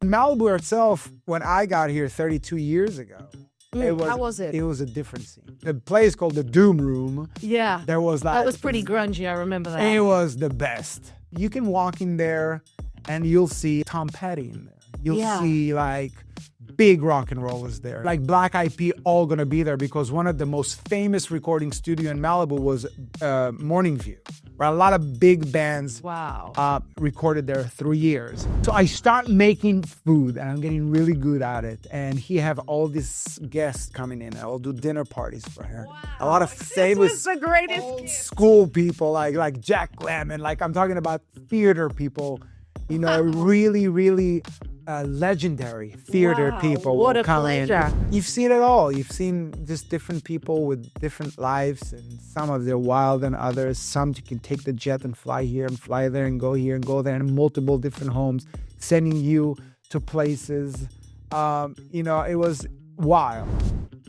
Malibu itself, when I got here 32 years ago, how was it? It was a different scene. The place called the Doom Room. Yeah. There was like... That was pretty grungy, I remember that. It was the best. You can walk in there and you'll see Tom Petty in there. You'll see like big rock and rollers there. Like Black Eyed Peas all gonna be there because one of the most famous recording studio in Malibu was Morning View, where a lot of big bands recorded there 3 years. So I start making food and I'm getting really good at it. And he have all these guests coming in. I'll do dinner parties for her. Wow. A lot of famous the greatest old school people like Jack Lemmon. Like I'm talking about theater people, you know, really legendary theater people what will a come pleasure. in. You've seen it all. You've seen just different people with different lives, and some of them wild than others. Some you can take the jet and fly here and fly there and go here and go there in multiple different homes, sending you to places. You know, it was wild.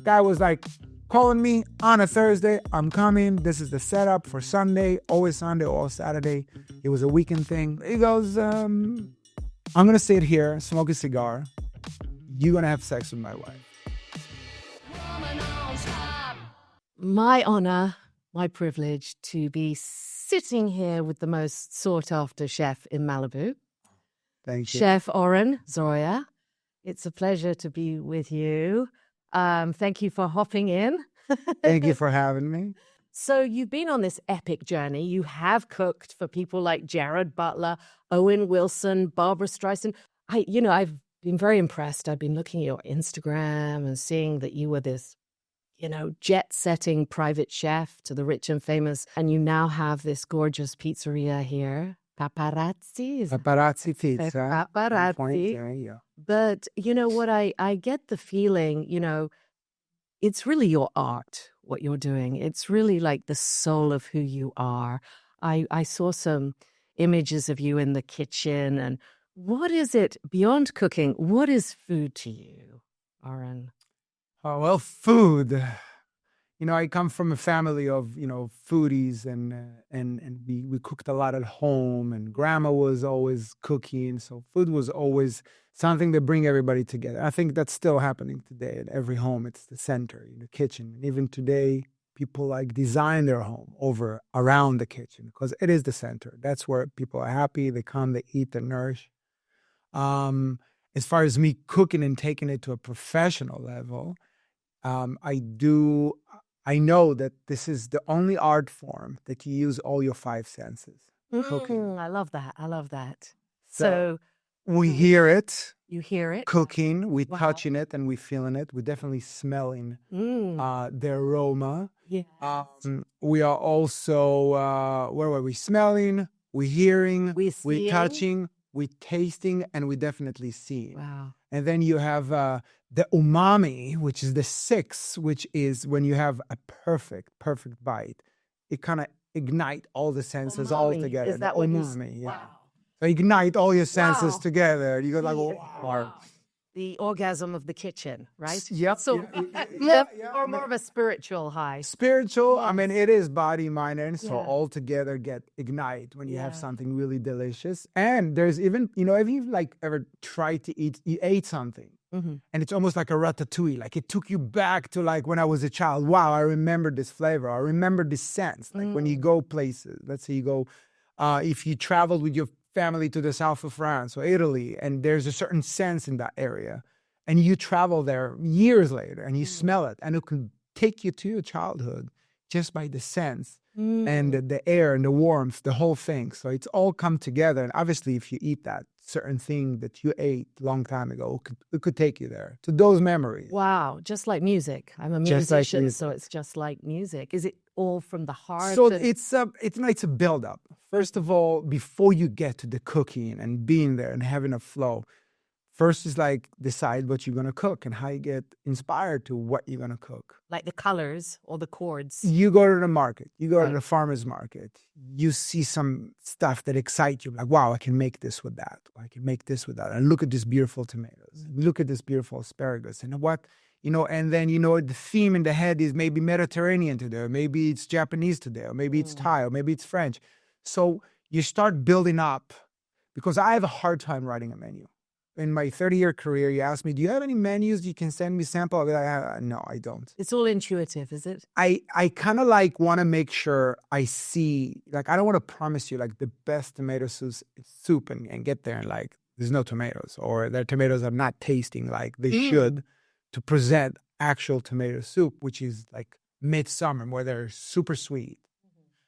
Guy was like calling me on a Thursday. I'm coming. This is the setup for Sunday. Always Sunday, always Saturday. It was a weekend thing. He goes, I'm going to sit here, smoke a cigar. You're going to have sex with my wife. My honor, my privilege to be sitting here with the most sought-after chef in Malibu. Thank you. Chef Oren Zroya. It's a pleasure to be with you. Thank you for hopping in. Thank you for having me. So you've been on this epic journey. You have cooked for people like Jared Butler, Owen Wilson, Barbra Streisand. I've been very impressed. I've been looking at your Instagram and seeing that you were this, jet-setting private chef to the rich and famous. And you now have this gorgeous pizzeria here, Paparazzi. Paparazzi pizza. Paparazzi. There you go. But you know what? I get the feeling, it's really your art, what you're doing. It's really like the soul of who you are. I saw some images of you in the kitchen. And what is it beyond cooking? What is food to you, Oren? Oh, well, food. I come from a family of, foodies and we cooked a lot at home, and grandma was always cooking. So food was always something that bring everybody together. I think that's still happening today at every home. It's the center, the kitchen. And even today, people design their home around the kitchen because it is the center. That's where people are happy. They come, they eat, they nourish. As far as me cooking and taking it to a professional level, I know that this is the only art form that you use all your five senses. Cooking. I love that. So we hear it. You hear it. Cooking, we touching it and we feeling it. We're definitely smelling the aroma. Yeah. We are also, where were we? Smelling, we hearing, we touching, we tasting, and we definitely seeing. Wow. And then you have the umami, which is the sixth, which is when you have a perfect bite. It kind of ignite all the senses all together. Is that what umami? Yeah. Wow. So ignite all your senses together. You go like, wow. The orgasm of the kitchen, right? Yep. So, or more of a spiritual high. Spiritual, I mean, it is body, mind, and soul all together get ignite when you have something really delicious. And there's even, have you ever tried to you ate something and it's almost like a ratatouille. Like it took you back to when I was a child. Wow, I remember this flavor. I remember this sense. Like when you go places, let's say you go, if you traveled with your family to the south of France or Italy, and there's a certain sense in that area, and you travel there years later and you smell it, and it can take you to your childhood just by the sense and the air and the warmth, the whole thing. So it's all come together. And obviously, if you eat that certain thing that you ate a long time ago, it could take you there to those memories. Wow, just like music. I'm a musician, so it's just like music. Is it all from the heart? So it's a build-up. First of all, before you get to the cooking and being there and having a flow, first is decide what you're going to cook and how you get inspired to what you're going to cook. Like the colors or the chords. You go to the market. You go to the farmer's market. You see some stuff that excites you. Like, wow, I can make this with that. Or I can make this with that. And look at this beautiful tomatoes. Look at this beautiful asparagus. And what, and then, the theme in the head is maybe Mediterranean today. Or maybe it's Japanese today. Or maybe it's Thai. Or maybe it's French. So you start building up, because I have a hard time writing a menu. in my 30-year career, you ask me, do you have any menus you can send me sample? I'll be like, no, I don't. It's all intuitive, is it? I kind of like want to make sure I see, like, I don't want to promise you like the best tomato soup and get there and like, there's no tomatoes, or their tomatoes are not tasting like they should to present actual tomato soup, which is like midsummer where they're super sweet.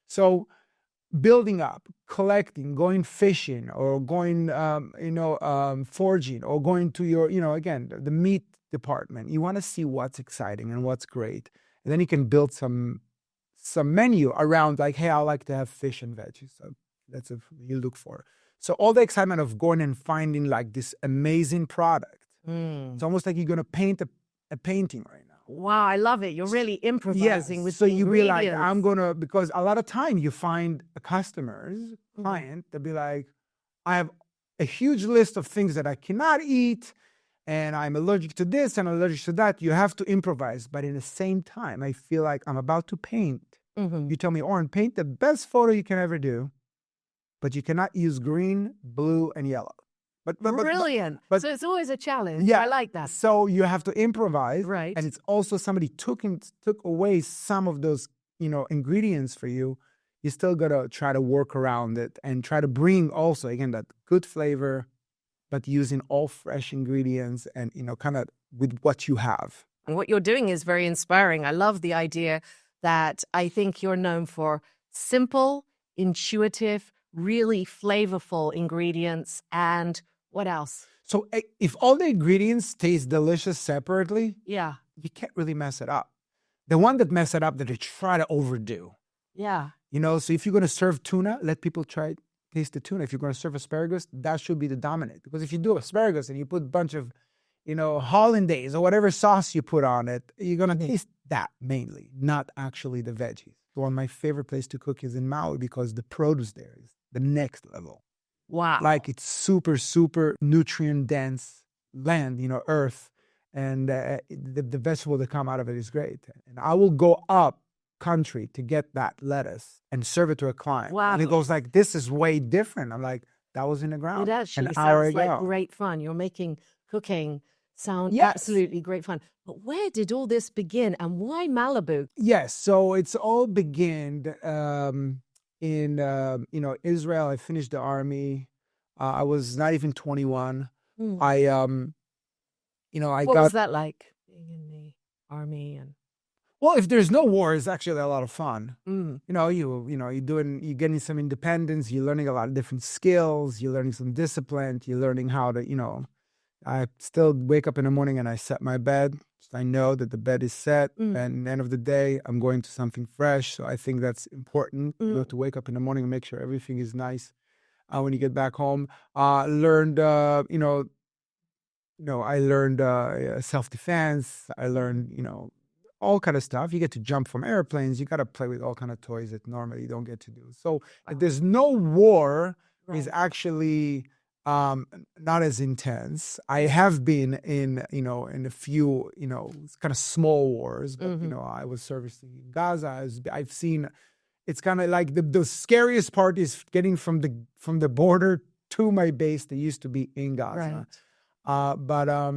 So building up, collecting, going fishing, or going, foraging, or going to your, again, the meat department. You want to see what's exciting and what's great. And then you can build some menu around like, hey, I like to have fish and veggies. So that's what you look for. So all the excitement of going and finding like this amazing product. It's almost like you're going to paint a painting right now. Wow, I love it. You're really improvising with so the you be like, ingredients. because a lot of time you find a client, they'll be like, I have a huge list of things that I cannot eat, and I'm allergic to this and allergic to that. You have to improvise. But in the same time, I feel like I'm about to paint. You tell me, Oren, paint the best photo you can ever do, but you cannot use green, blue, and yellow. Brilliant. But so it's always a challenge. yeah, I like that. So you have to improvise. Right. And it's also somebody took away some of those, ingredients for you. You still got to try to work around it and try to bring also, again, that good flavor, but using all fresh ingredients and, kind of with what you have. And what you're doing is very inspiring. I love the idea that I think you're known for simple, intuitive, really flavorful ingredients. And what else? So if all the ingredients taste delicious separately, Yeah. you can't really mess it up. The one that mess it up, that they try to overdo. Yeah. So if you're going to serve tuna, let people try taste the tuna. If you're going to serve asparagus, that should be the dominant. Because if you do asparagus and you put a bunch of, hollandaise or whatever sauce you put on it, you're going to taste that mainly, not actually the veggies. One of my favorite places to cook is in Maui because the produce there is the next level. Wow. Like it's super, super nutrient dense land, earth. And the vegetable that come out of it is great. And I will go up country to get that lettuce and serve it to a client. Wow. And it goes like, this is way different. I'm like, that was in the ground. It actually an hour sounds like ago. great fun. You're making cooking sound Yes. absolutely great fun. But where did all this begin and why Malibu? Yes. So it's all began in, Israel. I finished the army. I was not even 21. What was that like, being in the army? And well, if there's no war, it's actually a lot of fun. You're getting some independence. You're learning a lot of different skills. You're learning some discipline. You're learning how to, I still wake up in the morning and I set my bed. So I know that the bed is set, and at the end of the day, I'm going to something fresh. So I think that's important. You have to wake up in the morning and make sure everything is nice when you get back home. I learned self-defense. I learned, all kind of stuff. You get to jump from airplanes. You got to play with all kind of toys that normally you don't get to do. So if there's no war, is actually not as intense. I have been in a few, kind of small wars, but, I was servicing Gaza. I've seen, it's kind of like the scariest part is getting from the border to my base that used to be in Gaza. Right. But at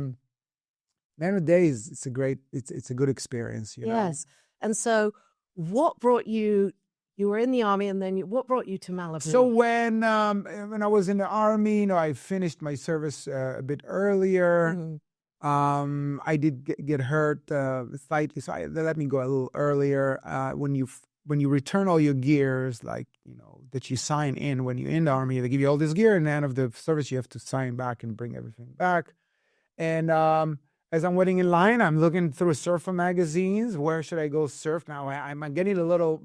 the end of the day, it's a good experience. Yes. And so what brought you were in the army, and then what brought you to Malibu? So when I was in the army, I finished my service a bit earlier. I did get hurt slightly, so they let me go a little earlier. When you return all your gears, like, that you sign in when you're in the army, they give you all this gear, and at the end of the service, you have to sign back and bring everything back. And as I'm waiting in line, I'm looking through surfer magazines. Where should I go surf now? I'm getting a little,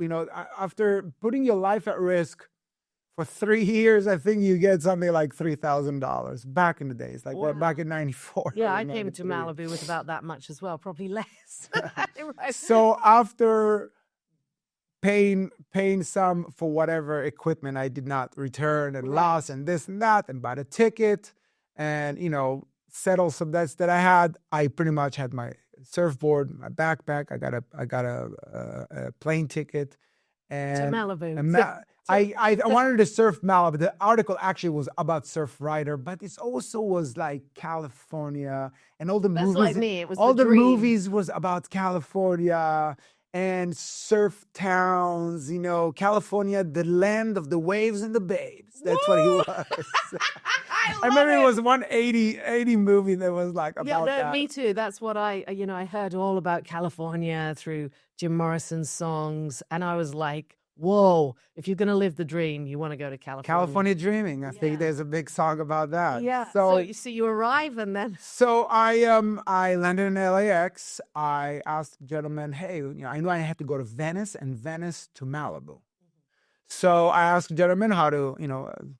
after putting your life at risk for 3 years, I think you get something like $3,000 back in the days, like back in 94. Yeah, I came to Malibu with about that much as well, probably less. Right. So after paying some for whatever equipment I did not return and lost and this and that, and bought a ticket and, settle some debts that I had, I pretty much had my surfboard, my backpack. I got a plane ticket, And, Malibu. and I wanted to surf Malibu. The article actually was about Surf Rider, but it also was like California and all the That's movies. like me. It was all the the dream. movies was about California and surf towns. California, the land of the waves and the babes. That's what he was. I remember it was one 80 movie that was like about that. Me too. That's what I heard all about California through Jim Morrison's songs. And I was like, whoa, if you're going to live the dream, you want to go to California. California Dreaming. I think there's a big song about that. Yeah. So you arrive and then. So I landed in LAX. I asked the gentleman, hey, I know I have to go to Venice and Venice to Malibu. So I asked the gentleman how to,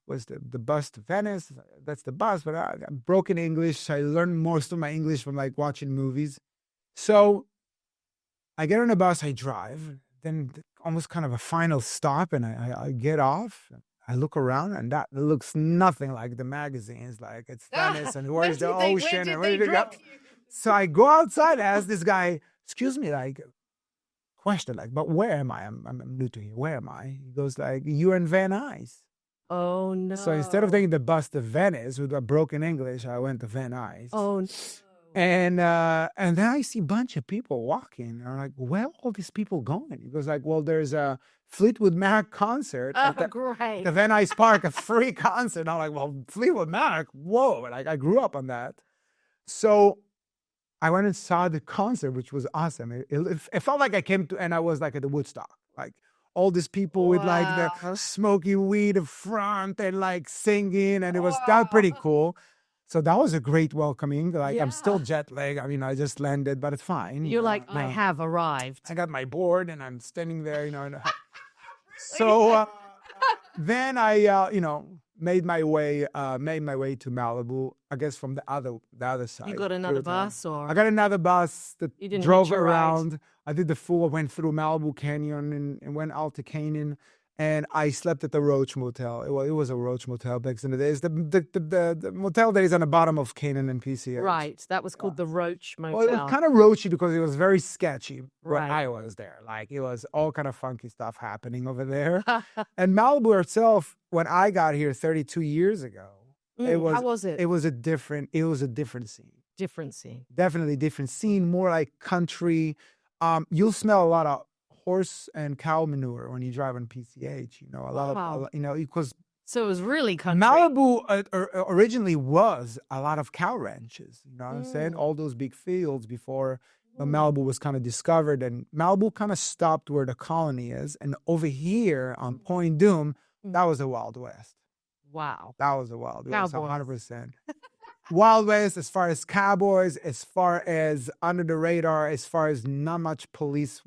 was the bus to Venice? That's the bus, but I'm broken English. I learned most of my English from like watching movies. So I get on a bus, I drive, then almost kind of a final stop, and I get off. I look around, and that looks nothing like the magazines. Like it's Venice, and where's the ocean, and where did it go? So I go outside, ask this guy, excuse me, like, question, like, but where am I? I'm new to here. Where am I? He goes like, you're in Van Nuys. Oh no! So instead of taking the bus to Venice with a broken English, I went to Van Nuys. Oh no! And then I see a bunch of people walking. I'm like, where are all these people going? He goes like, well, there's a Fleetwood Mac concert at the Van Nuys Park, a free concert. And I'm like, well, Fleetwood Mac, whoa! Like I grew up on that. So I went and saw the concert, which was awesome. It felt like I came to, and I was like at the Woodstock, like all these people with like the smoky weed in front and like singing, and it was that pretty cool. So that was a great welcoming. Like I'm still jet lagged. I mean, I just landed, but it's fine. You're like, I have arrived. I got my board and I'm standing there, So then I, made my way to Malibu. I guess from the other side. You got another bus, or I got another bus that drove around. I did the full. I went through Malibu Canyon and went out to Canyon, and I slept at the Roach Motel. It was a Roach Motel back in the days. The motel that is on the bottom of Canyon and PCH. Right, that was called the Roach Motel. Well, it was kind of roachy because it was very sketchy. Right, I was there. Like it was all kind of funky stuff happening over there. And Malibu itself, when I got here 32 years ago, how was it? It was a different scene. Different scene. Definitely different scene. More like country. You'll smell a lot of horse and cow manure when you drive on PCH. A lot of because. So it was really country. Malibu originally was a lot of cow ranches. You know what I'm saying? All those big fields before Malibu was kind of discovered, and Malibu kind of stopped where the colony is, and over here on Point Doom, that was the Wild West. Wow. That was the Wild West, 100%. Wild West, as far as cowboys, as far as under the radar, as far as not much police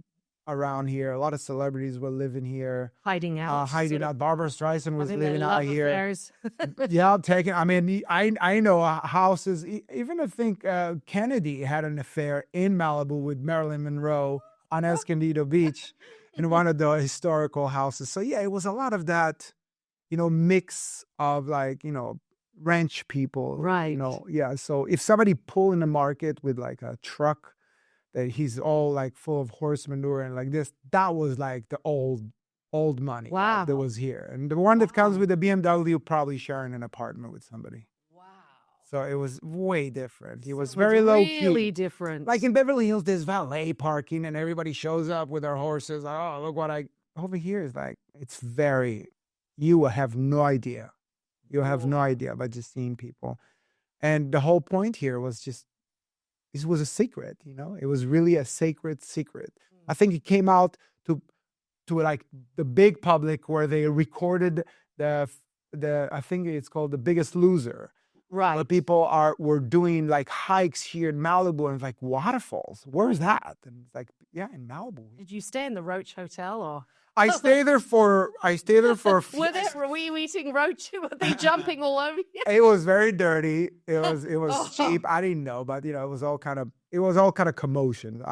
around here. A lot of celebrities were living here. Hiding out. Barbra Streisand was living out here. Yeah, taking. I mean, I know houses. Even I think Kennedy had an affair in Malibu with Marilyn Monroe on Escondido Beach in one of the historical houses. So yeah, it was a lot of that, mix of like, ranch people. Right. Yeah. So if somebody pull in the market with like a truck that he's all like full of horse manure and like this, that was like the old money that was here. And the one that comes with the BMW, probably sharing an apartment with somebody. Wow. So it was way different. It was very low key. Really different. Like in Beverly Hills, there's valet parking and everybody shows up with their horses. Like, oh, look what over here is like, you have no idea. You have no idea by just seeing people. And the whole point here was just, this was a secret, It was really a sacred secret. I think it came out to like the big public where they recorded the I think it's called The Biggest Loser. Right. Where people were doing like hikes here in Malibu and like waterfalls. Where's that? And it's like, yeah, in Malibu. Did you stay in the Roach Hotel or? I stayed there for a few. Were you eating roach? Were they jumping all over you? It was very dirty. It was cheap. I didn't know, but it was all kind of commotion.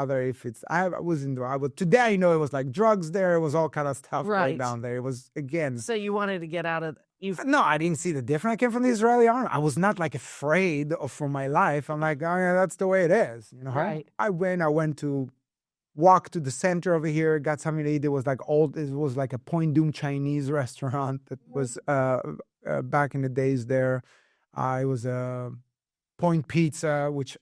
Today I know it was like drugs there. It was all kind of stuff right down there. It was again. So you wanted to get out of. No, I didn't see the difference. I came from the Israeli army. I was not like afraid for my life. I'm like, oh yeah, that's the way it is. Right. I went to walked to the center over here, got something to eat. It was like a Point Doom Chinese restaurant that was back in the days there. It was a Point Pizza, which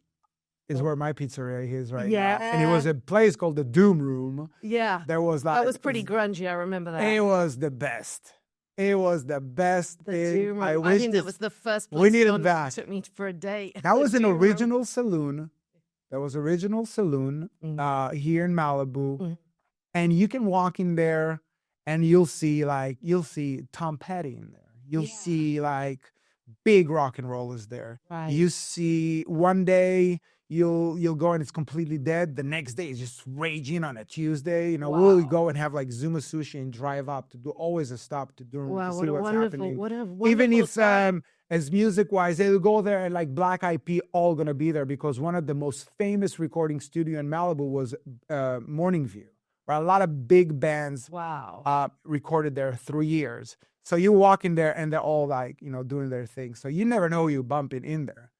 is where my pizzeria is right now. And it was a place called the Doom Room. Yeah. There was that was pretty grungy. I remember that. It was the best. It was the best thing. I think that was the first place we need it back. Took me for a date. That was an original saloon. There was original saloon here in Malibu. And you can walk in there and you'll see Tom Petty in there. You'll see like big rock and rollers there. Right. You see one day you'll go and it's completely dead. The next day it's just raging on a Tuesday. You know, we'll go and have like Zuma Sushi and drive up to do always a stop to do to see what's happening. What a wonderful Even if as music wise, they'll go there and like Black Eyed Peas all gonna be there because one of the most famous recording studio in Malibu was Morning View, where a lot of big bands recorded there 3 years. So you walk in there and they're all like, you know, doing their thing. So you never know you bumping in there.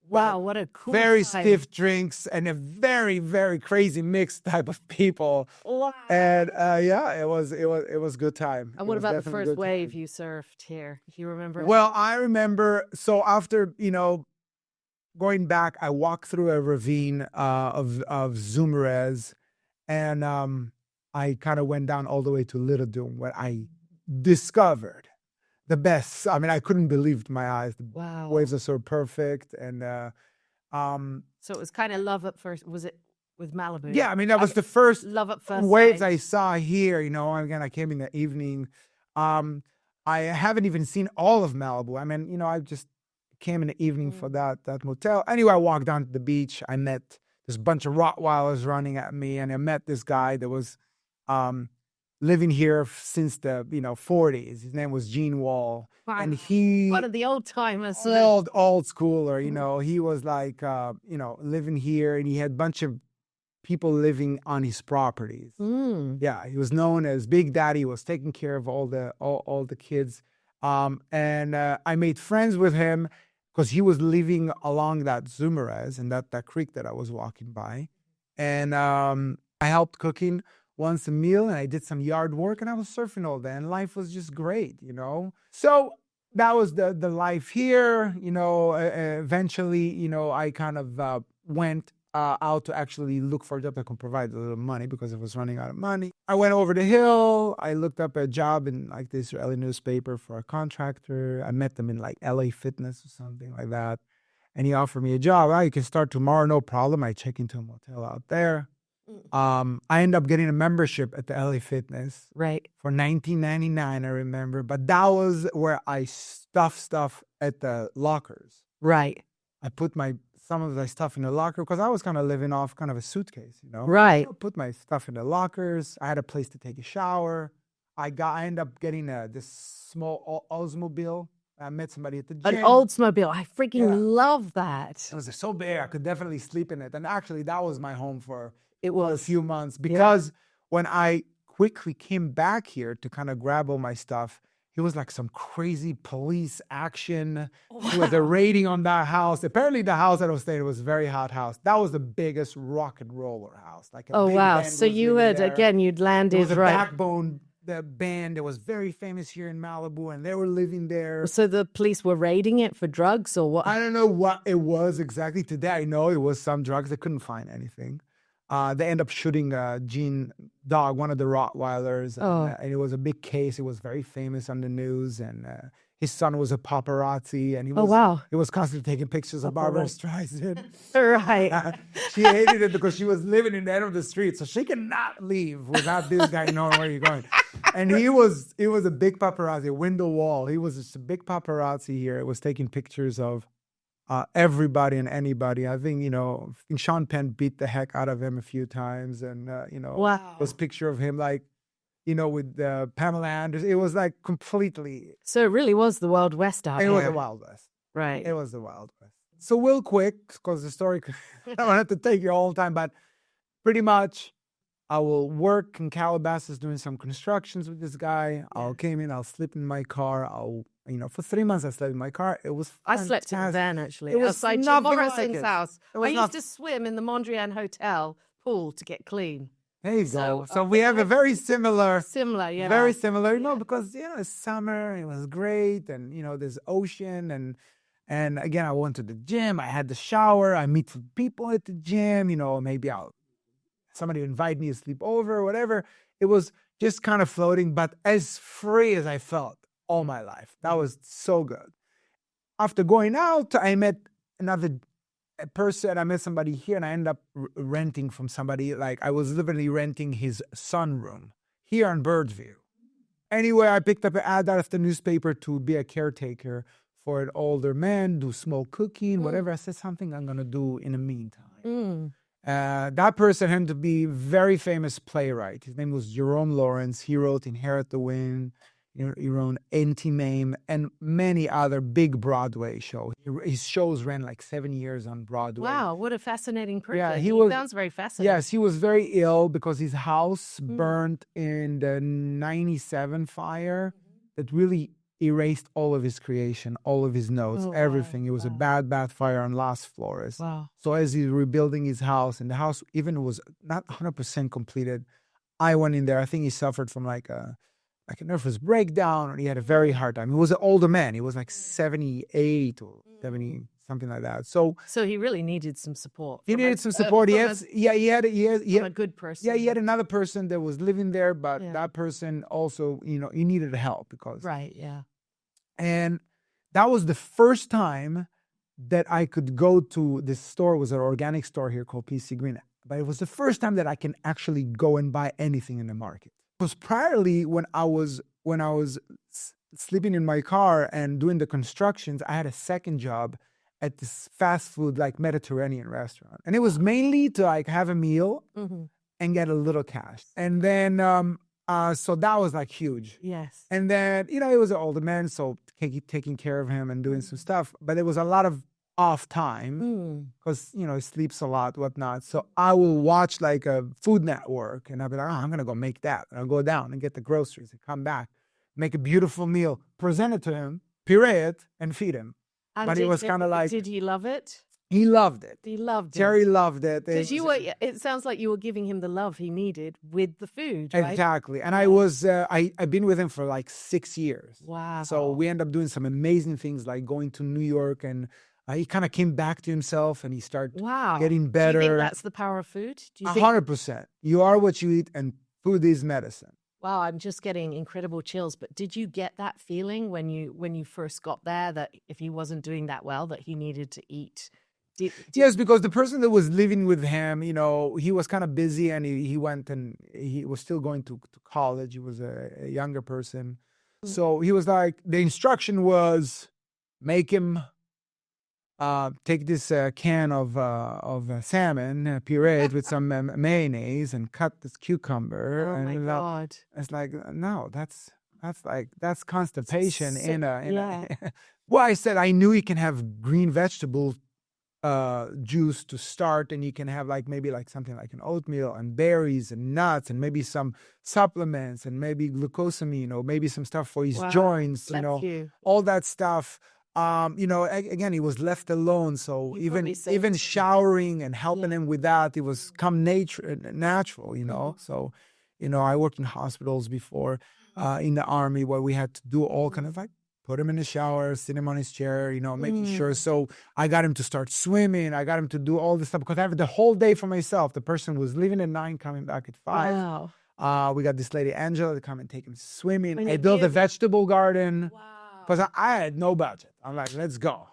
Wow, what a cool very time. Stiff drinks and a very, very crazy mix type of people. Wow. And it was good time. And what about the first wave you surfed here? Do you remember? Well, I remember. So after, you know, going back, I walked through a ravine of Zumarez, and I kind of went down all the way to Little Dune, where I discovered the best. I mean, I couldn't believe my eyes. The waves are so perfect. And so it was kind of love at first. Was it with Malibu? Yeah, I mean, that was the first love at first waves sight. I saw here. You know, again, I came in the evening. I haven't even seen all of Malibu. I mean, you know, I just came in the evening for that motel. Anyway, I walked down to the beach. I met this bunch of Rottweilers running at me, and I met this guy that was living here since the 40s. His name was Gene Wall, and he one of the old timers, old schooler. You know, he was like living here, and he had a bunch of people living on his properties. Yeah, he was known as Big Daddy. He was taking care of all the kids, and I made friends with him because he was living along that Zumarez and that creek that I was walking by, and I helped cooking once a meal, and I did some yard work, and I was surfing all day, and life was just great, you know. So that was the life here, you know. Eventually, you know, I kind of went out to actually look for a job that could provide a little money because I was running out of money. I went over the hill. I looked up a job in like the Israeli newspaper for a contractor. I met them in like LA Fitness or something like that, and he offered me a job. You can start tomorrow, no problem. I check into a motel out there. I ended up getting a membership at the LA Fitness for $19.99, I remember. But that was where I stuffed stuff at the lockers. Right. I put some of my stuff in the locker because I was kind of living off kind of a suitcase, you know. Right. I put my stuff in the lockers. I had a place to take a shower. I ended up getting this small Oldsmobile. I met somebody at the gym. An Oldsmobile. I freaking love that. It was so big. I could definitely sleep in it. And actually, that was my home for a few months because when I quickly came back here to kind of grab all my stuff, it was like some crazy police action. There was a raiding on that house. Apparently the house that I was staying was a very hot house. That was the biggest rock and roller house. Like a big band So you had, again, you'd landed right. It was a Backbone, the band that was very famous here in Malibu, and they were living there. So the police were raiding it for drugs or what? I don't know what it was exactly. Today I know it was some drugs. They couldn't find anything. They end up shooting Gene Dog, one of the Rottweilers. And it was a big case. It was very famous on the news. And his son was a paparazzi. And he was constantly taking pictures of Barbra Streisand. Right. She hated it because she was living in the end of the street. So she cannot leave without this guy knowing where you're going. And he was a big paparazzi, a window wall. He was just a big paparazzi here. It was taking pictures of everybody and anybody. I think, Sean Penn beat the heck out of him a few times. And, was a picture of him like, with Pamela Anderson. It was like completely. So it really was the Wild West out here. It was the Wild West. Right. It was the Wild West. So real quick, because the story, I don't have to take you all the time, but pretty much I will work in Calabasas doing some constructions with this guy. I'll sleep in my car. For 3 months I slept in my car. It was fantastic. I slept in the van, actually. It was outside Jim nothing Morrison's like it. house. It was I used to swim in the Mondrian Hotel pool to get clean. There you go. So we have a very similar, yeah. very similar, because, it's summer, it was great. And, there's ocean. And again, I went to the gym, I had the shower, I meet people at the gym, maybe somebody invite me to sleep over or whatever. It was just kind of floating, but as free as I felt all my life. That was so good. After going out, I met another person. I met somebody here, and I ended up renting from somebody. Like, I was literally renting his sunroom here in Birdsview. Anyway, I picked up an ad out of the newspaper to be a caretaker for an older man, do small cooking, whatever. I said, something I'm going to do in the meantime. That person happened to be a very famous playwright. His name was Jerome Lawrence. He wrote Inherit the Wind, he wrote Anti-Mame, and many other big Broadway shows. His shows ran like 7 years on Broadway. Wow, what a fascinating person. Yeah, he sounds very fascinating. Yes, he was very ill because his house burned in the 97 fire that really erased all of his creation, all of his notes, everything. It was a bad fire on Las Flores. Wow. So as he's rebuilding his house, and the house even was not 100% completed, I went in there. I think he suffered from like a nervous breakdown, or he had a very hard time. He was an older man. He was like 78 or 70, something like that. So he really needed some support. He needed some support. He had a good person. Yeah, he had another person that was living there, but that person also, he needed help because. Right, yeah. And that was the first time that I could go to this store. It was an organic store here called PC Green. But it was the first time that I can actually go and buy anything in the market. Because priorly, when I was sleeping in my car and doing the constructions, I had a second job at this fast food, like Mediterranean restaurant. And it was mainly to like have a meal and get a little cash. And then, so that was like huge. Yes. And then, it was an older man, so taking care of him and doing some stuff. But there was a lot of off time because, he sleeps a lot, whatnot. So I will watch like a Food Network and I'll be like, I'm going to go make that. And I'll go down and get the groceries and come back, make a beautiful meal, present it to him, puree it, and feed him. And but it was kind of like... Did he love it? He loved it. He loved it. Jerry loved it. Because it sounds like you were giving him the love he needed with the food, right? Exactly. And I've been with him for like 6 years. Wow. So we end up doing some amazing things like going to New York, and he kind of came back to himself and he started getting better. Do you think that's the power of food? 100%. You are what you eat, and food is medicine. Wow, I'm just getting incredible chills. But did you get that feeling when you first got there that if he wasn't doing that well, that he needed to eat? Yes, because the person that was living with him, he was kind of busy, and he went and he was still going to college. He was a younger person. So he was like, the instruction was make him take this can of salmon, pureed with some mayonnaise, and cut this cucumber. Oh, my God. It's like, no, that's constipation Well, I said I knew you can have green vegetable juice to start, and you can have maybe something like an oatmeal and berries and nuts and maybe some supplements and maybe glucosamine or maybe some stuff for his joints, all that stuff. Again, he was left alone, so even showering and helping him with that, it was natural. So, I worked in hospitals before, in the army, where we had to do all kind of put him in the shower, sit him on his chair, making sure. So I got him to start swimming. I got him to do all this stuff because I have the whole day for myself. The person was leaving at 9, coming back at 5. Wow. We got this lady, Angela, to come and take him swimming. I built a vegetable garden. Wow. Because I had no budget. I'm like, let's go.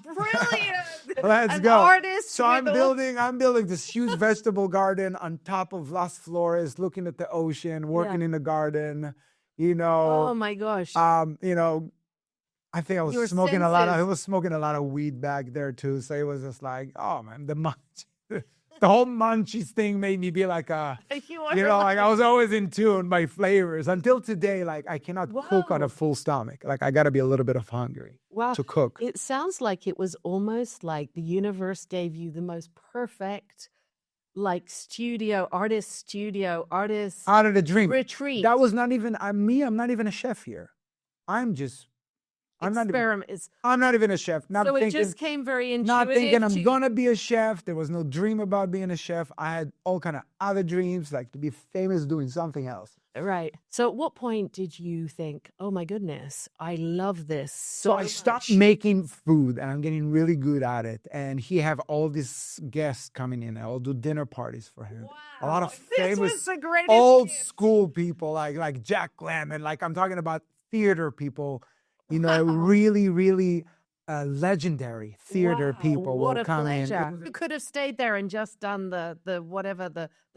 Brilliant. Let's An go. Artist. So I'm building this huge vegetable garden on top of Las Flores, looking at the ocean, working in the garden, Oh my gosh. I think I was smoking a lot. I was smoking a lot of weed back there too. So it was just like, oh man, the whole munchies thing made me be like I was always in tune by flavors. Until today, I cannot cook on a full stomach. I got to be a little bit of hungry to cook. It sounds like it was almost like the universe gave you the most perfect artist out of the dream retreat. That was not even me. I'm not even a chef here. I'm just experiment. I'm not even a chef. So it just came very intuitive. Not thinking I'm gonna be a chef. There was no dream about being a chef. I had all kind of other dreams, like to be famous doing something else. Right. So at what point did you think, oh my goodness, I love this so I stopped making food and I'm getting really good at it. And he have all these guests coming in. I'll do dinner parties for him. Wow. A lot of famous old school people like Jack Lemmon. Like I'm talking about theater people, really, really legendary theater people will come in. You could have stayed there and just done the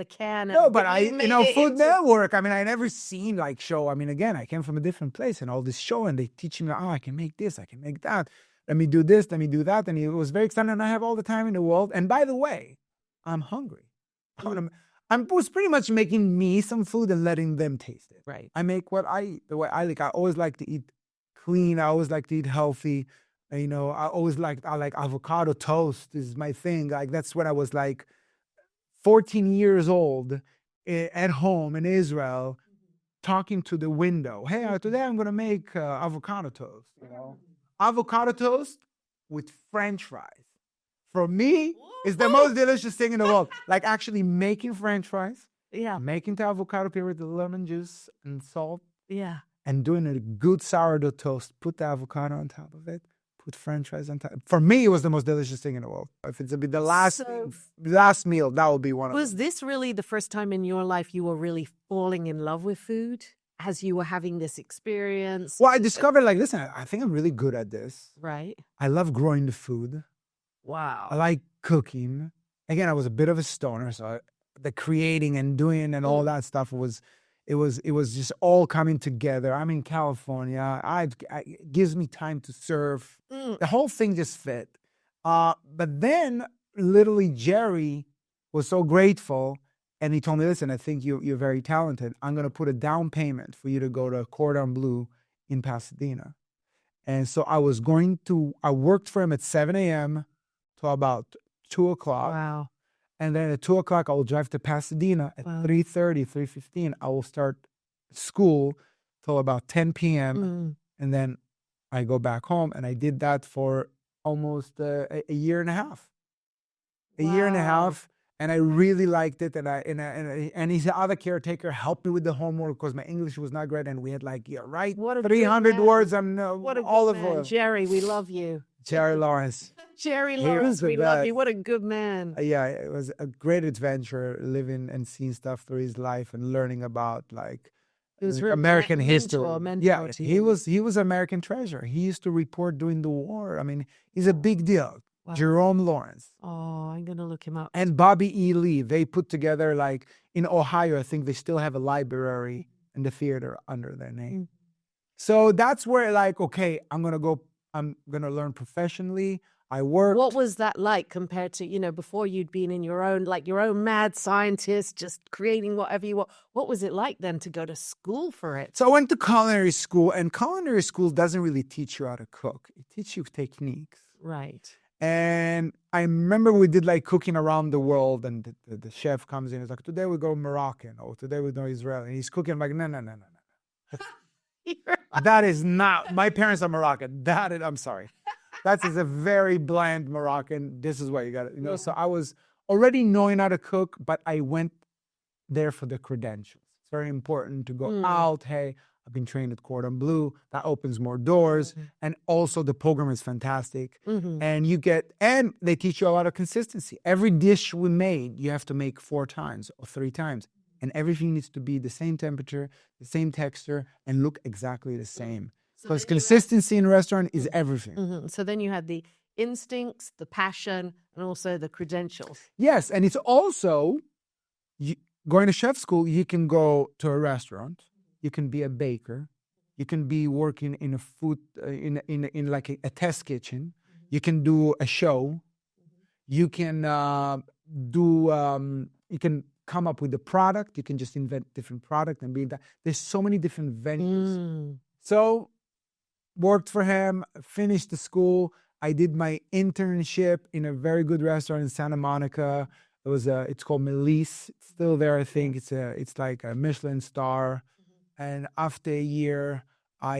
can. No, but Food Network. I mean, I never seen like show. I mean, again, I came from a different place and all this show, and they teach me, I can make this, I can make that. Let me do this, let me do that, and it was very exciting. And I have all the time in the world. And by the way, I'm hungry. I was pretty much making me some food and letting them taste it. Right. I make what I eat the way I like. I always like to eat clean. I always like to eat healthy. I like avocado toast is my thing. Like that's when I was like 14 years old at home in Israel, talking to the window. Hey, today I'm gonna make avocado toast. Avocado toast with French fries. For me, it's the most delicious thing in the world. Like actually making French fries. Yeah. Making the avocado peel with the lemon juice and salt. Yeah. And doing a good sourdough toast. Put the avocado on top of it. Put French fries on top. For me, it was the most delicious thing in the world. If it's the last meal, that will be one of them. Was this really the first time in your life you were really falling in love with food as you were having this experience? Well, I discovered listen, I think I'm really good at this. Right. I love growing the food. Wow. I like cooking. Again, I was a bit of a stoner, so the creating and doing and all that stuff was just all coming together. I'm in California. It gives me time to surf. The whole thing just fit. But then literally Jerry was so grateful and he told me, listen, I think you're very talented. I'm going to put a down payment for you to go to Cordon Bleu in Pasadena. And so I worked for him at 7 a.m. to about 2 o'clock. Wow. And then at 2 o'clock, I will drive to Pasadena. At 3:30, 3:15, I will start school till about 10 p.m. And then I go back home. And I did that for almost a year and a half. A year and a half. And I really liked it. And his other caretaker helped me with the homework because my English was not great. And we had 300 words. All of them. Jerry, we love you. Jerry Lawrence. Jerry Lawrence, we love you. What a good man. Yeah, it was a great adventure living and seeing stuff through his life and learning about American history. Yeah, he was American treasure. He used to report during the war. I mean, he's a big deal. Wow. Jerome Lawrence. Oh, I'm going to look him up. And Bobby E. Lee. They put together, in Ohio, I think they still have a library and the theater under their name. So that's where okay, I'm going to learn professionally. I worked. What was that like compared to, before you'd been in your own mad scientist, just creating whatever you want? What was it like then to go to school for it? So I went to culinary school, and culinary school doesn't really teach you how to cook. It teaches you techniques. Right. And I remember we did cooking around the world, and the chef comes in. He's like, today we go Moroccan, or today we go Israeli. And he's cooking. I'm like, no. That is not, my parents are Moroccan. I'm sorry. That is a very bland Moroccan. This is what you got to, So I was already knowing how to cook, but I went there for the credentials. It's very important to go out. Hey, I've been trained at Cordon Bleu. That opens more doors. And also the program is fantastic. And and they teach you a lot of consistency. Every dish we made, you have to make 4 times or 3 times. And everything needs to be the same temperature, the same texture, and look exactly the same. Because consistency in a restaurant is everything. So then you had the instincts, the passion, and also the credentials. Yes, and it's also, going to chef school, you can go to a restaurant, you can be a baker, you can be working in a food, in a test kitchen, you can do a show, you can you can come up with a product. You can just invent different product and be that. There's so many different venues. So worked for him, finished the school. I did my internship in a very good restaurant in Santa Monica. It's called Melis. It's still there, I think. It's like a Michelin star. And after a year, I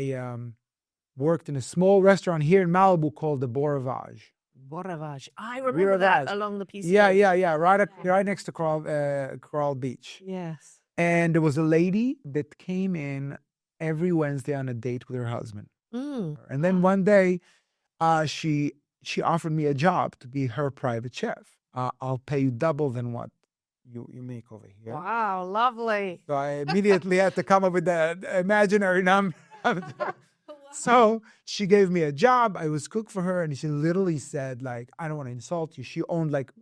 worked in a small restaurant here in Malibu called the Boravage. Boravage. I remember that along the PCH. Yeah. Right next to Coral Beach. Yes. And there was a lady that came in every Wednesday on a date with her husband. And then one day, she offered me a job to be her private chef. I'll pay you double than what you make over here. Wow, lovely. So I immediately had to come up with the imaginary number. So she gave me a job. I was cook for her, and she literally said, like, I don't want to insult you. She owned like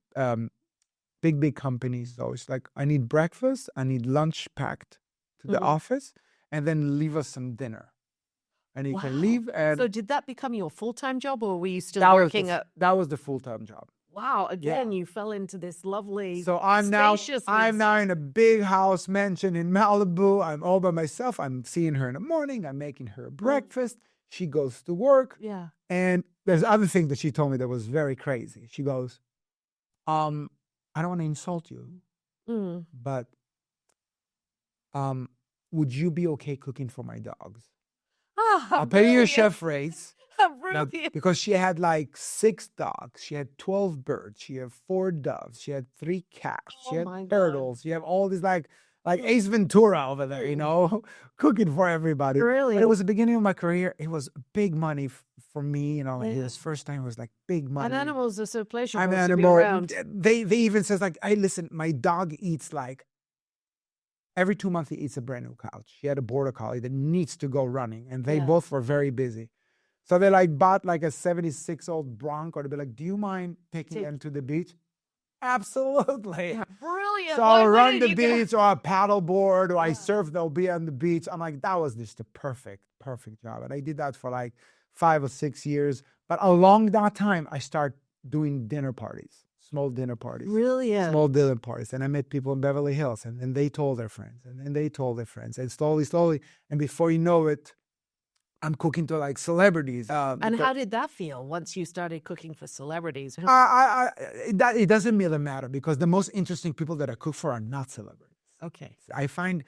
big companies. So it's like, I need breakfast, I need lunch packed to the office, and then leave us some dinner. And you can leave. And so did that become your full-time job, or were you still working at? That was the full-time job. Wow! Again, you fell into this lovely. So I'm now in a big house mansion in Malibu. I'm all by myself. I'm seeing her in the morning. I'm making her breakfast. She goes to work. Yeah. And there's other thing that she told me that was very crazy. She goes, I don't want to insult you, but would you be okay cooking for my dogs? I'll pay you a chef rates. Now, because she had like 6 dogs, she had 12 birds, she had 4 doves, she had 3 cats, she had turtles, she had all these like Ace Ventura over there, you know, cooking for everybody. Really? But it was the beginning of my career. It was big money for me, you know. Like this first time it was like big money. And animals are so pleasurable. I'm an animal. They even says like, hey, listen, my dog eats like every 2 months he eats a brand new couch. She had a border collie that needs to go running, and they both were very busy. So they like bought like a 76-old Bronco to be like, do you mind taking them to the beach? Absolutely. Yeah, brilliant. So I'll run the beach or a paddleboard or I surf, they'll be on the beach. I'm like, that was just the perfect job. And I did that for like 5 or 6 years. But along that time, I started doing dinner parties, small dinner parties. Brilliant. Small dinner parties. And I met people in Beverly Hills, and then they told their friends, and then they told their friends. And slowly. And before you know it, I'm cooking to like celebrities. And how did that feel once you started cooking for celebrities? It doesn't really matter, because the most interesting people that I cook for are not celebrities. Okay. I find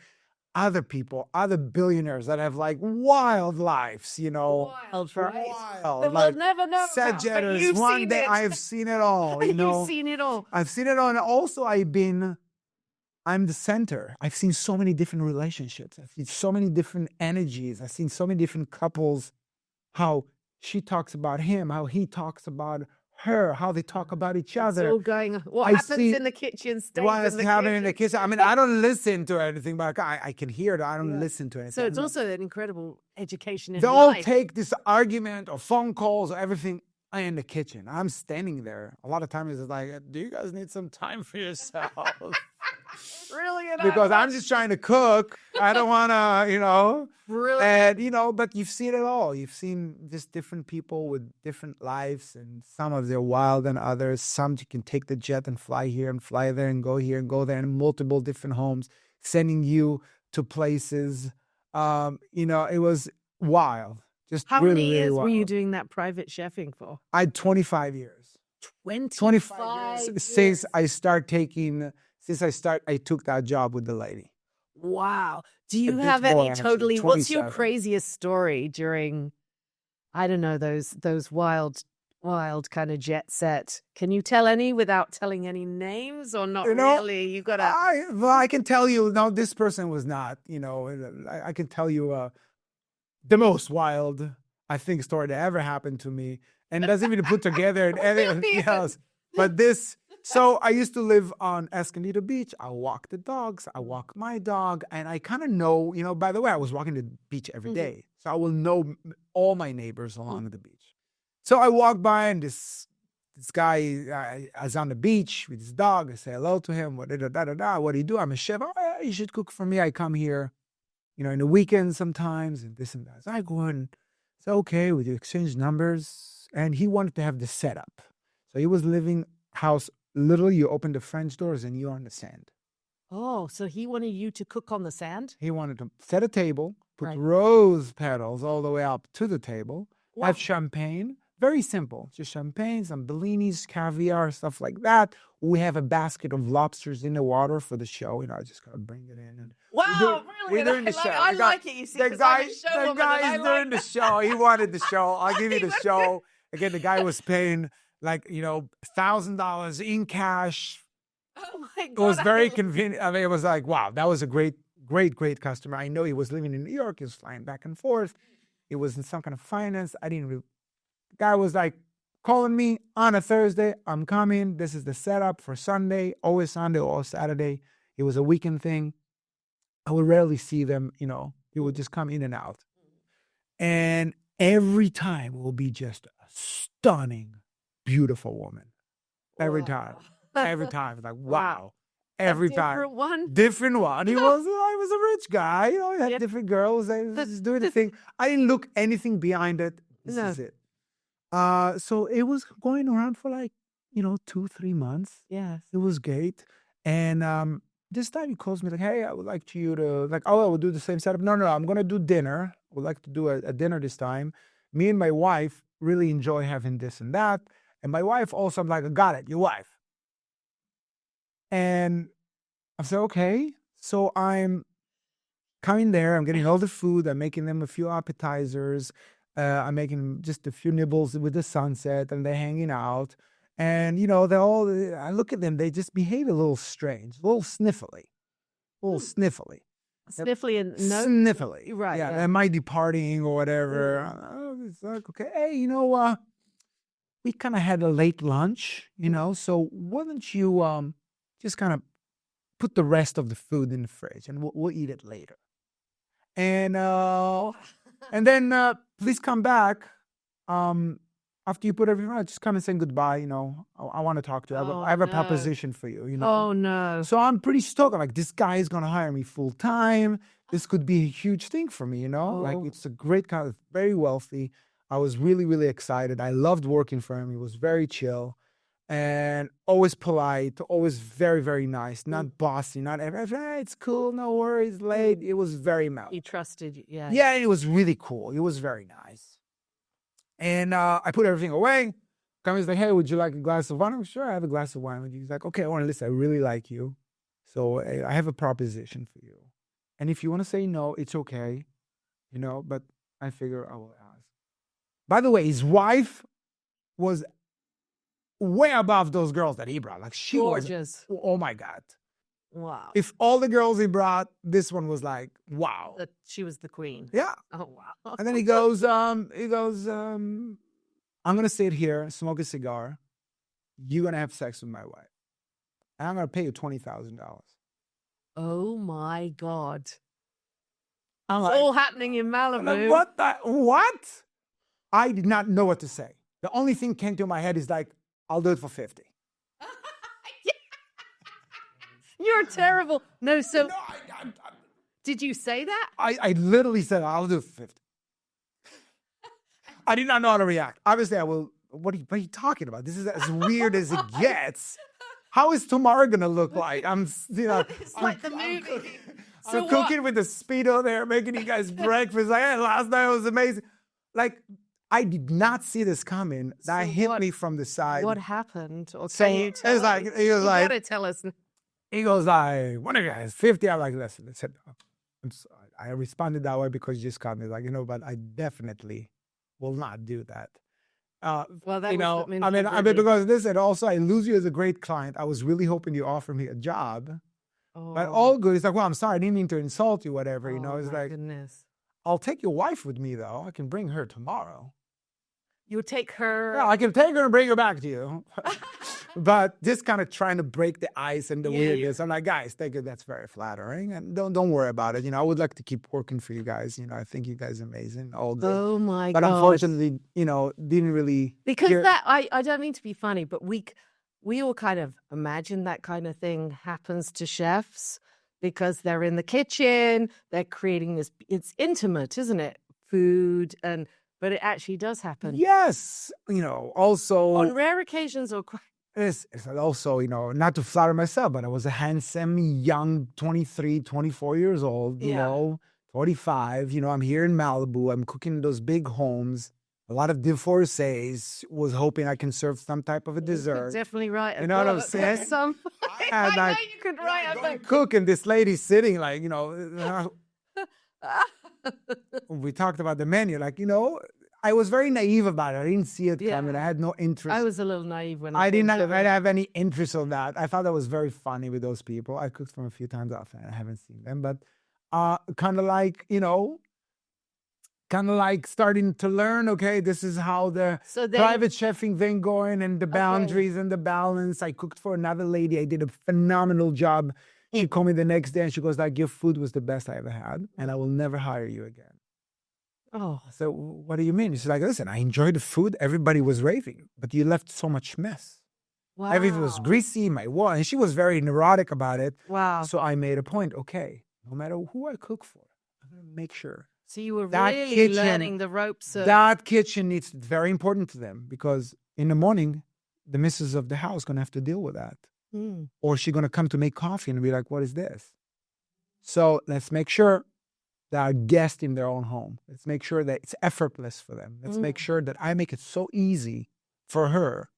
other people, other billionaires that have like wild lives, you know. Wild, right? Wild. But like we'll never know. Set jetters. One day I've seen it all. You know? You've seen it all. I've seen it all. And also I'm the center. I've seen so many different relationships. I've seen so many different energies. I've seen so many different couples, how she talks about him, how he talks about her, how they talk about each other. It's all going, what happens in the kitchen stays What's in the happening kitchen. in the kitchen. I mean, I don't listen to anything, but I can hear it. I don't listen to anything. So it's also an incredible education in they life. all take this argument or phone calls or everything in the kitchen. I'm standing there. A lot of times it's like, do you guys need some time for yourself? Really? Because I'm just trying to cook. I don't want to, you know. Really? And, you know, but you've seen it all. You've seen just different people with different lives, and some of them are wild than others. Some you can take the jet and fly here and fly there and go here and go there, in multiple different homes, sending you to places. You know, it was wild. Just How really, many years really were you doing that private chefing for? I had 25 years. 25 years. Since I took that job with the lady. Wow. Do you bit have more, any actually, what's your 27. craziest story during, I don't know, those wild kind of jet set? Can you tell any without telling any names, or not really? You got to. I can tell you, no, this person was not, you know, I can tell you the most wild, I think, story that ever happened to me. And it doesn't even put together in anything else. But so I used to live on Escondido Beach. I walk the dogs. I walk my dog. And I kind of know, you know, by the way, I was walking the beach every day. So I will know all my neighbors along the beach. So I walk by, and this guy is on the beach with his dog. I say hello to him. What do you do? I'm a chef. Oh, yeah, you should cook for me. I come here, you know, in the weekends sometimes, and this and that. So I go and say, okay, we exchange numbers. And he wanted to have the setup. So he was living house. Literally, you open the French doors and you're on the sand. Oh, so he wanted you to cook on the sand? He wanted to set a table, put rose petals all the way up to the table, have champagne, Very simple. Just champagne, some bellinis, caviar, stuff like that. We have a basket of lobsters in the water for the show. I just gotta bring it in. And Wow, we're brilliant. doing the show. I like it, you see, The 'cause I'm a guy, show the woman and I guy's like doing the show. He wanted the show. I'll give you the He show. Again, the guy was paying $1,000 in cash. Oh my God. It was very convenient. I mean, it was like, wow, that was a great customer. I know he was living in New York. He was flying back and forth. It was in some kind of finance. The guy was like calling me on a Thursday. I'm coming. This is the setup for Sunday. Always Sunday or Saturday. It was a weekend thing. I would rarely see them, He would just come in and out. And every time it will be just a stunning, beautiful woman. Every time. Every time. It's like, wow. Every time. Different one. He was a rich guy. He had different girls. They was just doing the thing. I didn't look anything behind it. This is it. So it was going around for 2-3 months. Yes. It was great. And this time he calls me like, hey, I would like you to I will do the same setup. No, I'm going to do dinner. I would like to do a dinner this time. Me and my wife really enjoy having this and that. And my wife also, I'm like, I got it, your wife. And I said, okay. So I'm coming there. I'm getting all the food. I'm making them a few appetizers. I'm making just a few nibbles with the sunset, and they're hanging out. And, I look at them, they just behave a little strange, a little sniffly. Sniffly and no? Sniffly. Right. Yeah. Am I departing or whatever? It's like, okay, hey, we kind of had a late lunch, so why don't you just kind of put the rest of the food in the fridge and we'll eat it later. And then please come back after you put everything out. Just come and say goodbye. I want to talk to you. I have a proposition for you. Oh no! So I'm pretty stoked. I'm like, this guy is gonna hire me full time. This could be a huge thing for me. Like it's a great kind of very wealthy. I was really, really excited. I loved working for him. He was very chill. And always polite, always very, very nice, not bossy, not it's cool, no worries, late. It was very mild. He trusted you, yeah. Yeah, it was really cool. It was very nice. And I put everything away. He's like, hey, would you like a glass of wine? I'm sure I have a glass of wine with you. He's like, okay, Oren, listen, I really like you. So I have a proposition for you. And if you want to say no, it's okay, but I figure I will ask. By the way, his wife was way above those girls that he brought. Like she gorgeous. Was, oh my God. Wow. If all the girls he brought, this one was like, wow. She was the queen. Yeah. Oh wow. And then he goes, I'm gonna sit here, smoke a cigar. You're gonna have sex with my wife. And I'm gonna pay you $20,000. Oh my God. It's all happening in Malibu. What? I did not know what to say. The only thing came to my head is like, I'll do it for 50. You're terrible. No, so No, did you say that? I literally said, I'll do it for 50. I did not know how to react. Obviously, I will. What are you talking about? This is as weird as it gets. How is tomorrow going to look like? It's like the movie. I'm cooking with the Speedo there, making you guys breakfast. Like, hey, last night was amazing. Like, I did not see this coming. That hit me from the side. What happened? Or can you tell us? He was like, you gotta tell us. He goes like, what are you guys, 50? I'm like, listen. I said, I'm sorry. I responded that way because you just caught me. Like, but I definitely will not do that. Well, that because this, and also I lose you as a great client. I was really hoping you offer me a job. But all good. It's like, well, I'm sorry. I didn't mean to insult you, whatever. It's like, goodness. I'll take your wife with me, though. I can bring her tomorrow. You would take her? Yeah, I can take her and bring her back to you. But just kind of trying to break the ice and the weirdness. I'm like, guys, thank you. That's very flattering. And don't worry about it. I would like to keep working for you guys. I think you guys are amazing. All good. Oh, my God. But unfortunately, didn't really. Because I don't mean to be funny, but we all kind of imagine that kind of thing happens to chefs because they're in the kitchen, they're creating this, it's intimate, isn't it? Food but it actually does happen. Yes. Also. On rare occasions or. It's also, not to flatter myself, but I was a handsome, young, 23, 24 years old, 45. I'm here in Malibu. I'm cooking in those big homes. A lot of divorcees was hoping I can serve some type of a You dessert. could definitely write. You know what I'm book. saying? I know you could write a book. Cook, and this lady sitting like, we talked about the menu, like, I was very naive about it. I didn't see it coming. I had no interest. I was a little naive when I didn't have any interest in that. I thought that was very funny with those people. I cooked for them a few times off, and I haven't seen them, but kind of like, starting to learn, okay, this is how the private chefing thing going, and the boundaries and the balance. I cooked for another lady. I did a phenomenal job. She called me the next day and she goes like, your food was the best I ever had, and I will never hire you again. Oh. So what do you mean? She's like, listen, I enjoyed the food. Everybody was raving, but you left so much mess. Wow. Everything was greasy, and she was very neurotic about it. Wow. So I made a point, okay, no matter who I cook for, I'm going to make sure. So you were really learning the ropes. That kitchen needs very important to them, because in the morning, the missus of the house going to have to deal with that. Or she's going to come to make coffee and be like, what is this? So let's make sure that our guests in their own home. Let's make sure that it's effortless for them. Let's make sure that I make it so easy for her.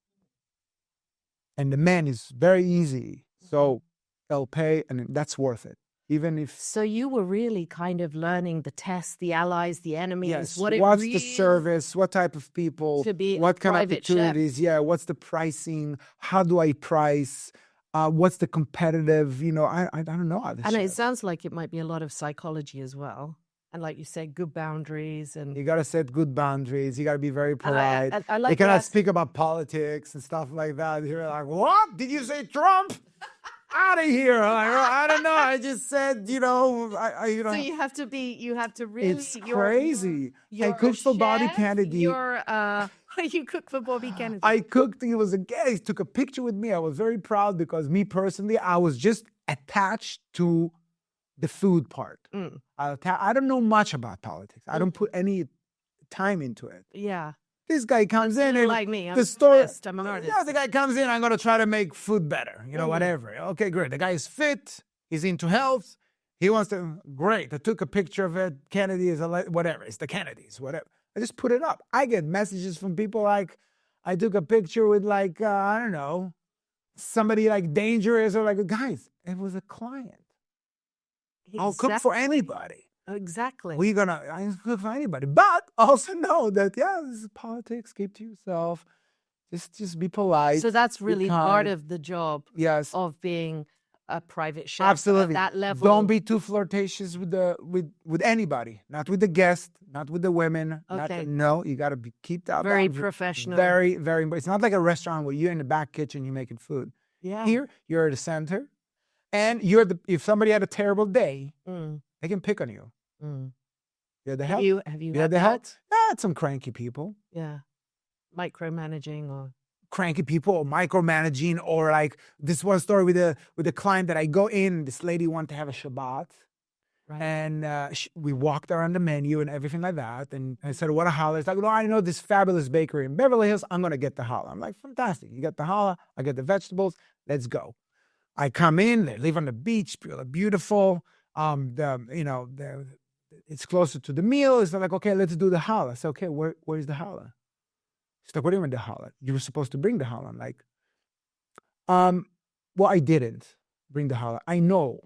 And the man is very easy. So they'll pay, and that's worth it. Even if... So you were really kind of learning the tests, the allies, the enemies. Yes. What's the service? What type of people? What kind of opportunities? Chef. Yeah. What's the pricing? How do I price? What's the competitive? I don't know. And it sounds like it might be a lot of psychology as well. And like you said, good boundaries. And you got to set good boundaries. You got to be very polite. I like you cannot speak about politics and stuff like that. You're like, what? Did you say Trump? Out of here. Like, I don't know. I just said, So you have to really. It's crazy. I cooked for Bobby Kennedy. You cooked for Bobby Kennedy. I cooked. He was a guest. He took a picture with me. I was very proud, because me personally, I was just attached to the food part. I don't know much about politics. I don't put any time into it. Yeah. This guy comes in and like me. I'm I'm an artist. Yeah, the guy comes in, I'm going to try to make food better, whatever. Okay, great. The guy is fit. He's into health. He wants to, great. I took a picture of it. Kennedy is whatever. It's the Kennedys, whatever. I just put it up. I get messages from people like, I took a picture with like, I don't know, somebody like dangerous, or like, guys, it was a client. Exactly. I'll cook for anybody. Exactly. I cook for anybody. But also know that, this is politics. Keep to yourself. Just be polite. So that's really part of the job. Yes. Of being a private chef. Absolutely. At that level. Don't be too flirtatious with anybody. Not with the guest. Not with the women. Okay. You got to keep that very professional. Very, very. It's not like a restaurant where you're in the back kitchen, you're making food. Yeah. Here, you're at the center, and if somebody had a terrible day, they can pick on you. You had the help. Have you had the help? I had some cranky people. Yeah. Micromanaging or cranky people, or micromanaging, or like this one story with a client that I go in. This lady wanted to have a Shabbat, right. And we walked around the menu and everything like that. And I said, "What a challah!" It's like, "No, I know this fabulous bakery in Beverly Hills. I'm gonna get the challah." I'm like, "Fantastic! You get the challah. I get the vegetables. Let's go." I come in. They live on the beach. Beautiful. It's closer to the meal. It's like, okay, let's do the challah. I said, okay, where's the challah? She's like, what do you mean the challah? You were supposed to bring the challah. I'm like, well, I didn't bring the challah. I know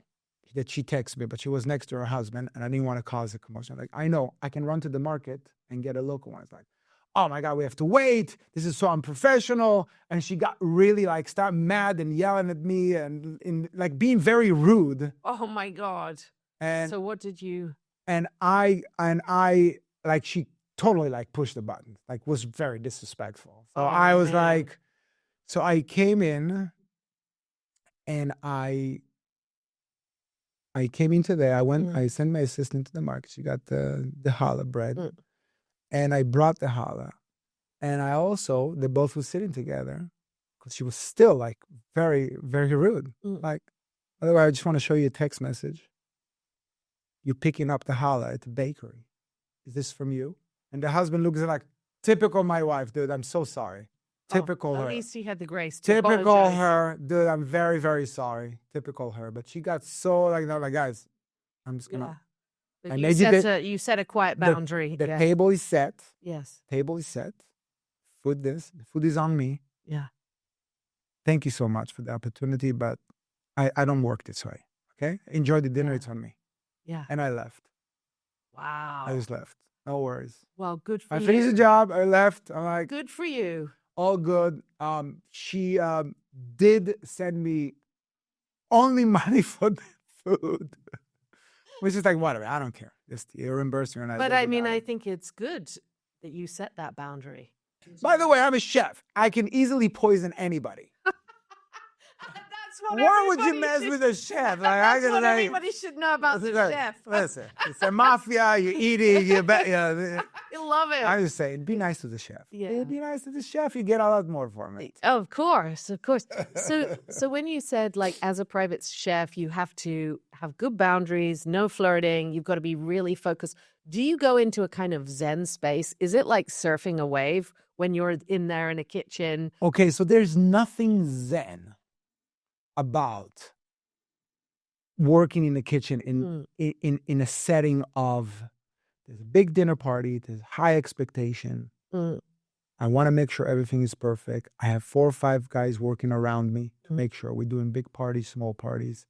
that she texted me, but she was next to her husband, and I didn't want to cause a commotion. I'm like, I know, I can run to the market and get a local one. It's like, oh my God, we have to wait. This is so unprofessional. And she got really started mad and yelling at me and being very rude. Oh my God. And so what did you? And I she totally pushed the button, was very disrespectful. So I was so I came in and I came into there. I sent my assistant to the market. She got the challah bread and I brought the challah. And they both were sitting together because she was still very, very rude. By the way, I just want to show you a text message. You're picking up the challah at the bakery. Is this from you? And the husband looks like, typical my wife, dude. I'm so sorry. Typical her. At least he had the grace to Typical apologize. her. Dude, I'm very, very sorry. Typical her. But she got so guys, I'm just going to. But you set a quiet boundary. The table is set. Yes. Table is set. The food is on me. Yeah. Thank you so much for the opportunity, but I don't work this way. Okay? Enjoy the dinner. It's on me. Yeah. And I left. Wow. I just left. No worries. Well, good for you. I finished the job. I left. I'm like, good for you. All good. She did send me only money for the food, which is like, whatever. I don't care. Just reimburse me. But I mean, I think it's good that you set that boundary. By the way, I'm a chef. I can easily poison anybody. Why would you mess with a chef? That's what everybody should know about the chef. Listen, it's a mafia. You're eating. You love it. I just say, be nice to the chef. Yeah. Be nice to the chef. You get a lot more from it. Oh, of course. So when you said, like, as a private chef, you have to have good boundaries, no flirting. You've got to be really focused. Do you go into a kind of Zen space? Is it like surfing a wave when you're in there in a kitchen? Okay, so there's nothing Zen about working in the kitchen in a setting of there's a big dinner party, there's high expectation. I want to make sure everything is perfect. I have 4 or 5 guys working around me to make sure we're doing big parties, small parties.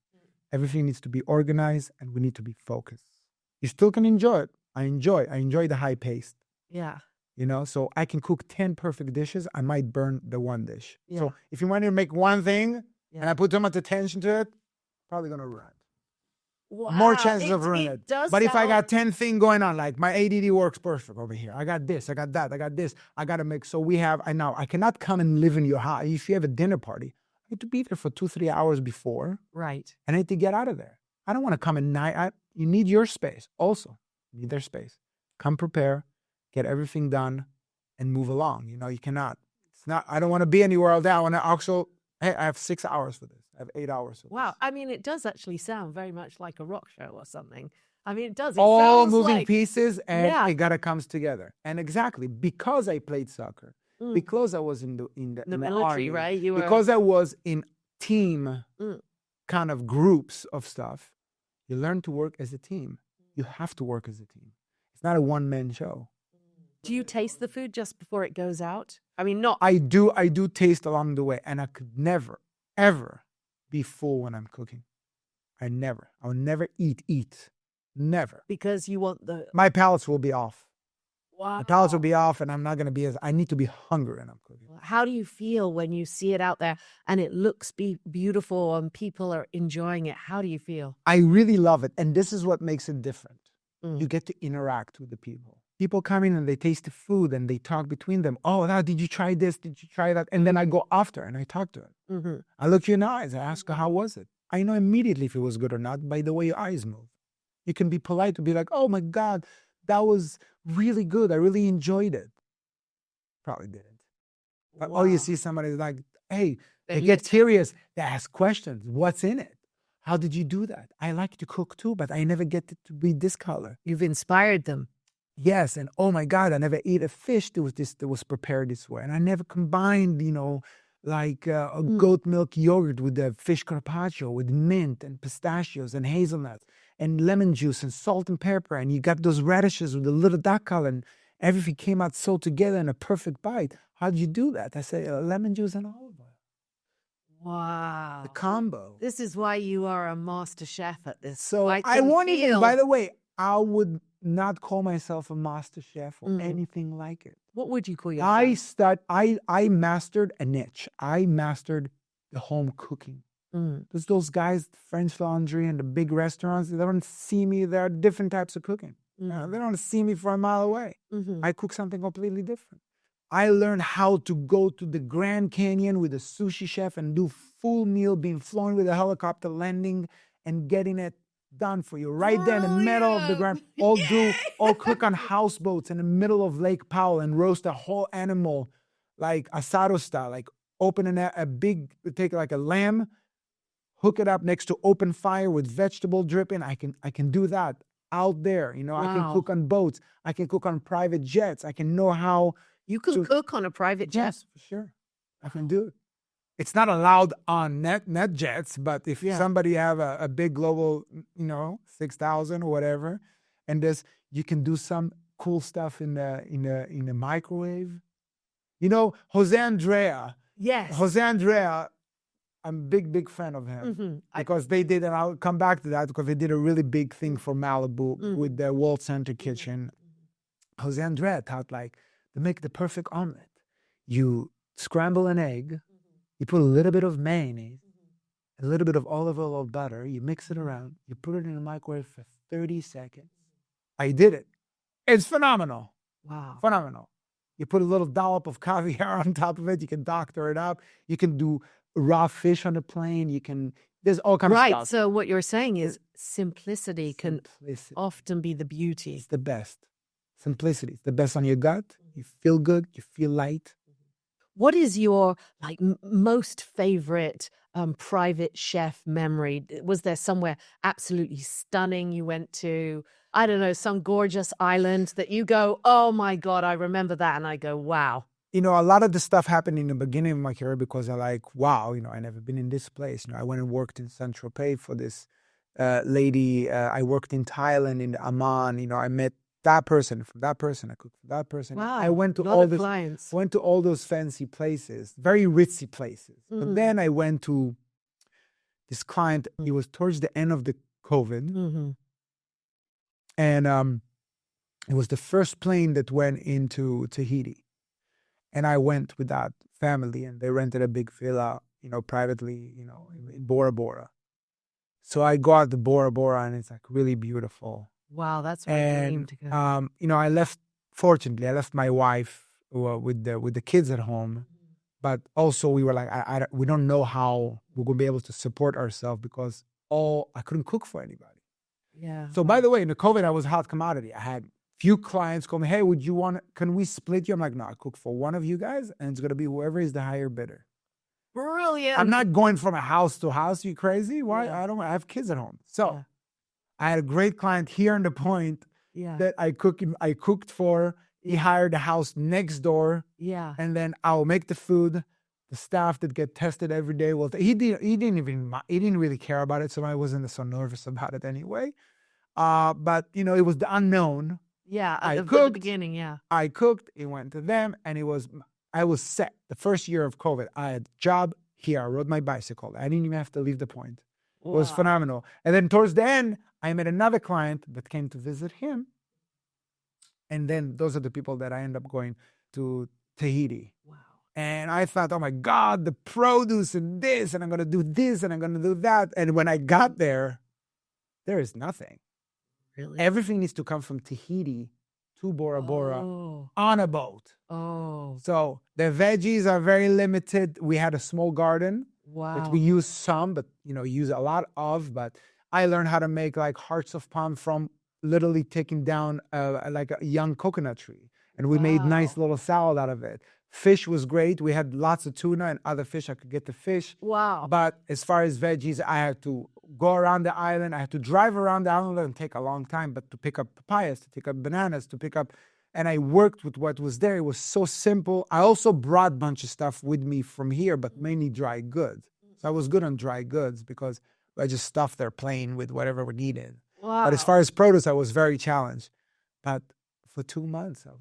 Everything needs to be organized and we need to be focused. You still can enjoy it. I enjoy the high pace. Yeah. You know, so I can cook 10 perfect dishes. I might burn the one dish. Yeah. So if you want to make one thing, and I put too much attention to it, probably going to ruin it. Wow. More chances of ruining it. But if I got 10 things going on, like my ADD works perfect over here. I got this, I got that, I got this. I got to make, so I cannot come and live in your house. If you have a dinner party, I need to be there for 2-3 hours before. Right. And I need to get out of there. I don't want to come at night. You need your space also. You need their space. Come prepare, get everything done, and move along. You know, you cannot. I don't want to be anywhere all day. I want to also, hey, I have 6 hours for this. I have 8 hours for this. Wow. I mean, it does actually sound very much like a rock show or something. I mean, it does. All moving pieces, and it gotta comes together. And exactly, because I played soccer, because I was in the military, army, right? Because I was in team kind of groups of stuff, you learn to work as a team. You have to work as a team. It's not a one-man show. Do you taste the food just before it goes out? I mean, not. I do taste along the way, and I could never, ever be full when I'm cooking. I would never eat. Never. Because you want my palates will be off. Wow. My palates will be off, and I'm not going to be I need to be hungry when I'm cooking. How do you feel when you see it out there and it looks beautiful and people are enjoying it? How do you feel? I really love it. And this is what makes it different. You get to interact with the people. People come in and they taste the food and they talk between them. Oh, now did you try this? Did you try that? And then I go after and I talk to it. I look you in the eyes. I ask her, how was it? I know immediately if it was good or not by the way your eyes move. You can be polite to be like, oh my God, that was really good. I really enjoyed it. Probably didn't. But you see somebody like, hey, they get curious. They ask questions. What's in it? How did you do that? I like to cook too, but I never get it to be this color. You've inspired them. Yes, and oh my God, I never ate a fish that was prepared this way. And I never combined, like a goat milk yogurt with a fish carpaccio with mint and pistachios and hazelnuts and lemon juice and salt and pepper. And you got those radishes with a little dark color and everything came out so together in a perfect bite. How'd you do that? I say lemon juice and olive oil. Wow. The combo. This is why you are a master chef at this. So I won't even, by the way, I would not call myself a master chef or anything like it. What would you call yourself? I mastered a niche. I mastered the home cooking. There's those guys, French Laundry and the big restaurants, they don't see me. There are different types of cooking. They don't see me from a mile away. I cook something completely different. I learned how to go to the Grand Canyon with a sushi chef and do full meal, being flown with a helicopter, landing and getting it done for you right there in the middle of the Grand. All cook on houseboats in the middle of Lake Powell and roast a whole animal like asado style, like open a big, take like a lamb, hook it up next to open fire with vegetable dripping. I can do that out there. I can cook on boats. I can cook on private jets. I can know how. You can cook on a private jet? Yes, for sure. I can do it. It's not allowed on net jets, but if somebody have a big global, 6,000 or whatever, And you can do some cool stuff in the microwave. You know, Jose Andrea. Yes. Jose Andrea, I'm a big fan of him because they did, and I'll come back to that because they did a really big thing for Malibu with the World Center kitchen. Jose Andrea taught like to make the perfect omelet. You scramble an egg, you put a little bit of mayonnaise, a little bit of olive oil or butter, you mix it around, you put it in the microwave for 30 seconds. I did it. It's phenomenal. Wow. Phenomenal. You put a little dollop of caviar on top of it. You can doctor it up. You can do raw fish on the plane. There's all kinds of stuff. Right. So what you're saying is simplicity can often be the beauty. It's the best. Simplicity. It's the best on your gut. You feel good. You feel light. What is your most favorite private chef memory? Was there somewhere absolutely stunning you went to? I don't know, some gorgeous island that you go, oh my God, I remember that. And I go, wow. You know, a lot of the stuff happened in the beginning of my career because I like, wow, I never been in this place. I went and worked in Saint-Tropez for this lady. I worked in Thailand, in Amman. I met that person, from that person, I cooked for that person. Wow. I went to all those fancy places, very ritzy places. But then I went to this client. It was towards the end of the COVID. And it was the first plane that went into Tahiti. And I went with that family, and they rented a big villa, privately, in Bora Bora. So I go out to Bora Bora, and it's like really beautiful. Wow, that's my dream to go. Fortunately, I left my wife with the kids at home, but also we were like, we don't know how we're going to be able to support ourselves because I couldn't cook for anybody. Yeah. So by the way, in the COVID, I was a hot commodity. I had few clients call me, hey, can we split you? I'm like, no, I cook for one of you guys, and it's going to be whoever is the higher bidder. Brilliant. I'm not going from a house to house. You crazy? Why? Yeah. I have kids at home. So I had a great client here in the Point that I cooked for. He hired a house next door. Yeah. And then I'll make the food. The staff that get tested every day. Well, he didn't really care about it, so I wasn't so nervous about it anyway. But it was the unknown. Yeah, at the beginning, yeah. I cooked, it went to them, and I was set. The first year of COVID, I had a job here. I rode my bicycle. I didn't even have to leave the Point. Wow. It was phenomenal. And then towards the end, I met another client that came to visit him. And then those are the people that I end up going to Tahiti. Wow. And I thought, oh my God, the produce and this, and I'm going to do this, and I'm going to do that. And when I got there is nothing. Really? Everything needs to come from Tahiti to Bora Bora on a boat. Oh. So the veggies are very limited. We had a small garden. Wow. That we use some, but use a lot of. But I learned how to make like hearts of palm from literally taking down like a young coconut tree. And we made nice little salad out of it. Fish was great. We had lots of tuna and other fish. I could get the fish. Wow. But as far as veggies, I had to go around the island. I had to drive around the island and take a long time, but to pick up papayas, to pick up bananas, and I worked with what was there. It was so simple. I also brought a bunch of stuff with me from here, but mainly dry goods. So I was good on dry goods because I just stuffed their plane with whatever we needed. Wow. But as far as produce, I was very challenged. But for 2 months, I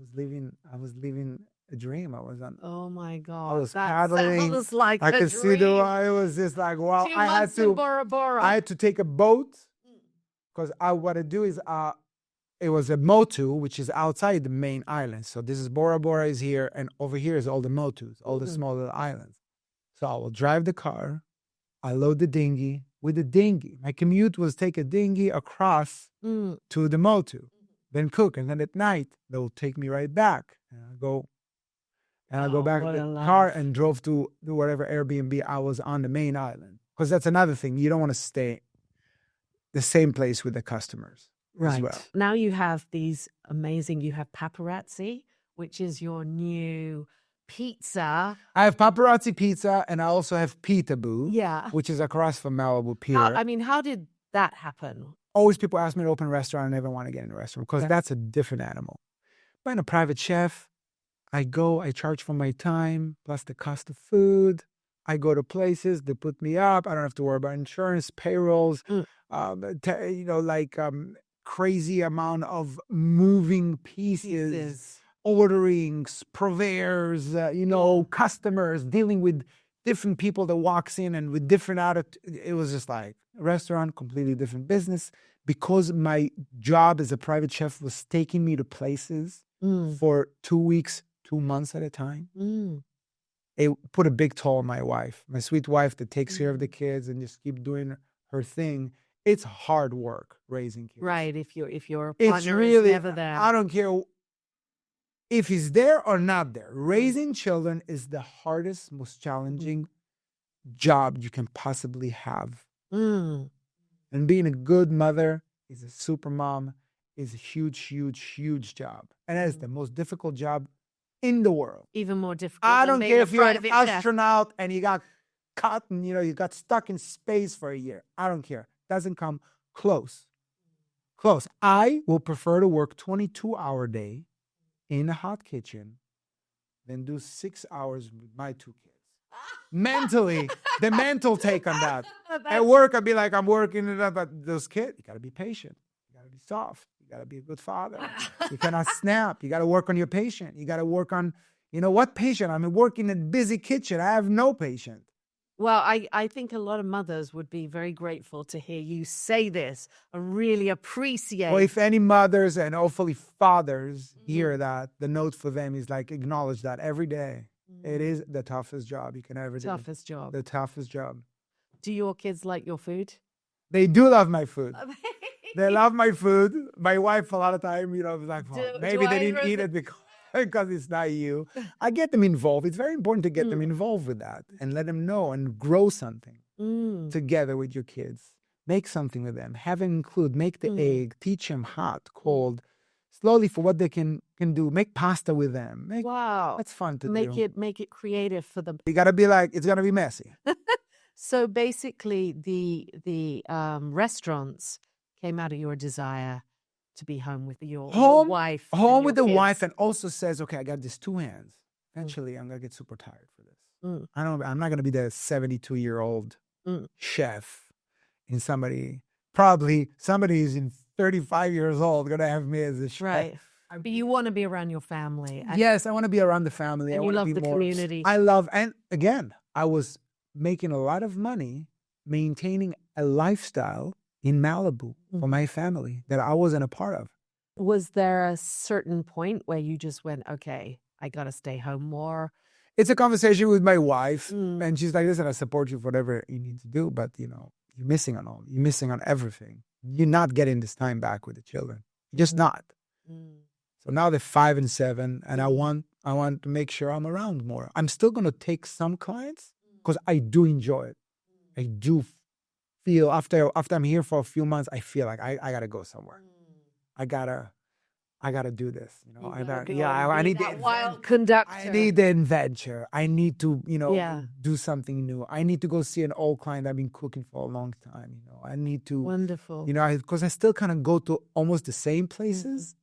was living a dream. I was on. Oh my God! I was paddling. Sounds like I a could dream. see I was just like, wow. 2 months in Bora Bora. I had to take a boat because what I do is it was a motu, which is outside the main island. So this is Bora Bora is here, and over here is all the motus, all the small little islands. So I will drive the car. I load the dinghy. With the dinghy, my commute was take a dinghy across to the motu, then cook, and then at night they'll take me right back, and I go back to the car and drove to whatever Airbnb I was on the main island. Because that's another thing, you don't want to stay the same place with the customers, right? As well. Now you have these amazing. You have Paparazzi, which is your new pizza. I have Paparazzi Pizza, and I also have Pita, which is across from Malibu Pier. How did that happen? Always people ask me to open a restaurant. I never want to get in a restaurant because that's a different animal. But in a private chef, I charge for my time, plus the cost of food. I go to places, they put me up. I don't have to worry about insurance, payrolls, crazy amount of moving pieces. Orderings, purveyors, customers, dealing with different people that walks in and with different attitudes. It was just like a restaurant, completely different business. Because my job as a private chef was taking me to places for 2 weeks, 2 months at a time. It put a big toll on my wife, my sweet wife that takes care of the kids and just keep doing her thing. It's hard work raising kids. Right. If your It's partner really, is never there. I don't care if he's there or not there. Raising children is the hardest, most challenging job you can possibly have. And being a good mother is a super mom is a huge, huge, huge job. And that is the most difficult job in the world. Even more difficult. I don't care if you're an astronaut and you got caught and you got stuck in space for a year. I don't care. Doesn't come close. I will prefer to work 22-hour day in a hot kitchen than do 6 hours with my 2 kids. Mentally, the mental take on that. At work, I'd be like, I'm working it up, but those kids, you got to be patient. You got to be soft. You got to be a good father. You cannot snap. You got to work on your patient. You got to work on, what patient? I'm working in a busy kitchen. I have no patience. Well, I think a lot of mothers would be very grateful to hear you say this and really appreciate. Well, if any mothers and hopefully fathers hear that, the note for them is like, acknowledge that every day. It is the toughest job you can ever do. The toughest job. Do your kids like your food? They do love my food. They love my food. My wife, a lot of time, is like, maybe they didn't eat it because it's not you. I get them involved. It's very important to get them involved with that and let them know and grow something together with your kids. Make something with them. Have them include. Make the egg. Teach them hot, cold. Slowly for what they can do. Make pasta with them. Wow. That's fun to do. Make it creative for them. You got to be like, it's going to be messy. So basically the restaurants came out of your desire to be home with your wife. Home with the wife, and also says, okay, I got these 2 hands. Eventually, I'm going to get super tired for this. I'm not going to be the 72-year-old chef in probably somebody who's in 35 years old going to have me as a chef. Right. But you want to be around your family. Yes, I want to be around the family. And you love the community. And again, I was making a lot of money maintaining a lifestyle in Malibu for my family that I wasn't a part of. Was there a certain point where you just went, okay, I got to stay home more? It's a conversation with my wife, and she's like, listen, I support you for whatever you need to do, but, you're missing on all. You're missing on everything. You're not getting this time back with the children. You're just not. So now they're 5 and 7, and I want to make sure I'm around more. I'm still going to take some clients because I do enjoy it. I do feel after I'm here for a few months, I feel like I gotta go somewhere. I gotta do this. I need that wild conductor. I need the adventure. I need to do something new. I need to go see an old client I've been cooking for a long time. I need to wonderful. Because I still kind of go to almost the same places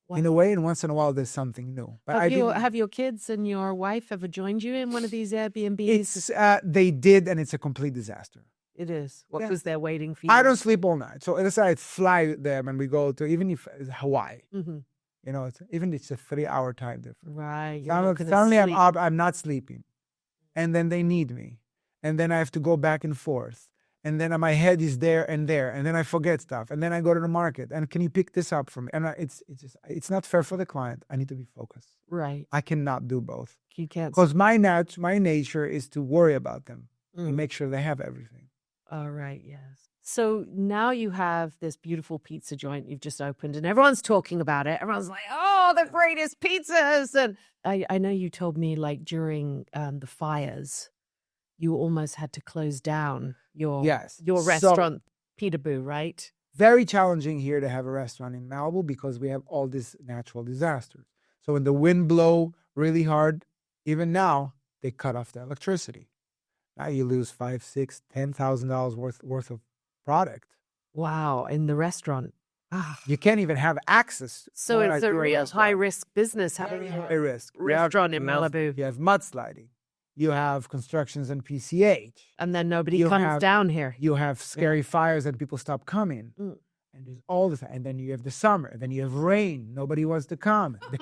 in a way, and once in a while there's something new. But have your kids and your wife ever joined you in one of these Airbnbs? They did, and it's a complete disaster. It is. What was there waiting for you? I don't sleep all night. So let's say I fly them and we go to, even if it's Hawaii, even it's a 3-hour time difference. Right. Suddenly I'm not sleeping. And then they need me. And then I have to go back and forth. And then my head is there. And then I forget stuff. And then I go to the market. And can you pick this up for me? And it's not fair for the client. I need to be focused. Right. I cannot do both. You can't. Because my nature is to worry about them and make sure they have everything. All right, yes. So now you have this beautiful pizza joint you've just opened and everyone's talking about it. Everyone's like, oh, the greatest pizzas. And I know you told me like during the fires, you almost had to close down your restaurant, Pita, right? Very challenging here to have a restaurant in Malibu because we have all these natural disasters. So when the wind blow really hard, even now, they cut off the electricity. Now you lose $5,000, $6,000, $10,000 worth of product. Wow, in the restaurant. You can't even have access. So it's a real high-risk business having a high-risk restaurant in Malibu. You have mudsliding. You have constructions and PCH. And then nobody comes down here. You have scary fires and people stop coming. And there's all this, and then you have the summer, and then you have rain. Nobody wants to come. The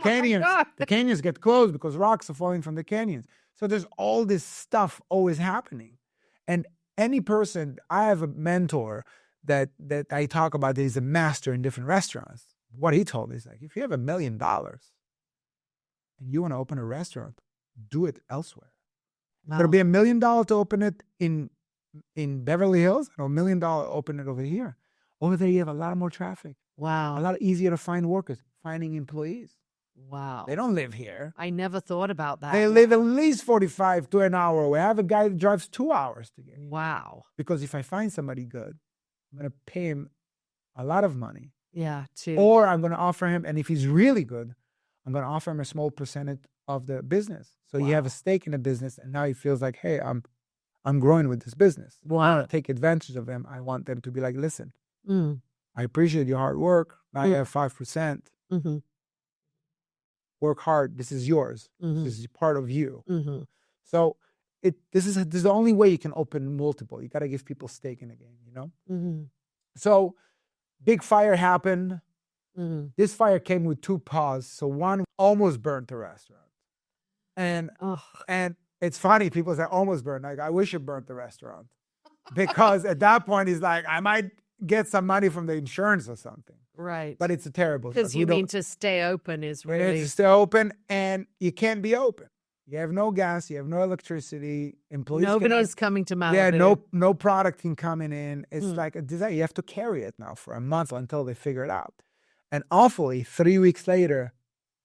canyons get closed because rocks are falling from the canyons. So there's all this stuff always happening. And any person, I have a mentor that I talk about that is a master in different restaurants. What he told me is like, if you have $1 million and you want to open a restaurant, do it elsewhere. Wow. It'll be $1 million to open it in Beverly Hills, and $1 million to open it over here. Over there, you have a lot more traffic. Wow. A lot easier to find workers, finding employees. Wow. They don't live here. I never thought about that. They live at least 45 to an hour away. I have a guy that drives 2 hours to get here. Wow. Because if I find somebody good, I'm going to pay him a lot of money. Yeah, too. Or I'm going to offer him, and if he's really good, I'm going to offer him a small percentage of the business. So you have a stake in the business, and now he feels like, hey, I'm growing with this business. Wow. Take advantage of them. I want them to be like, listen, I appreciate your hard work. Now you have 5%. Mm-hmm. Work hard. This is yours. Mm-hmm. This is part of you. Mm-hmm. So this is the only way you can open multiple. You got to give people stake in the game, you know? Mm-hmm. So big fire happened. Mm-hmm. This fire came with 2 paws. So one almost burnt the restaurant. And it's funny. People say almost burned. Like, I wish it burnt the restaurant. Because at that point, it's like, I might get some money from the insurance or something. Right. But it's a terrible. Because you mean to stay open is really... To stay open, and you can't be open. You have no gas. You have no electricity. Employees. Nobody's coming to Malibu. Yeah, no product can coming in. It's like a disaster. You have to carry it now for a month until they figure it out. And awfully, 3 weeks later,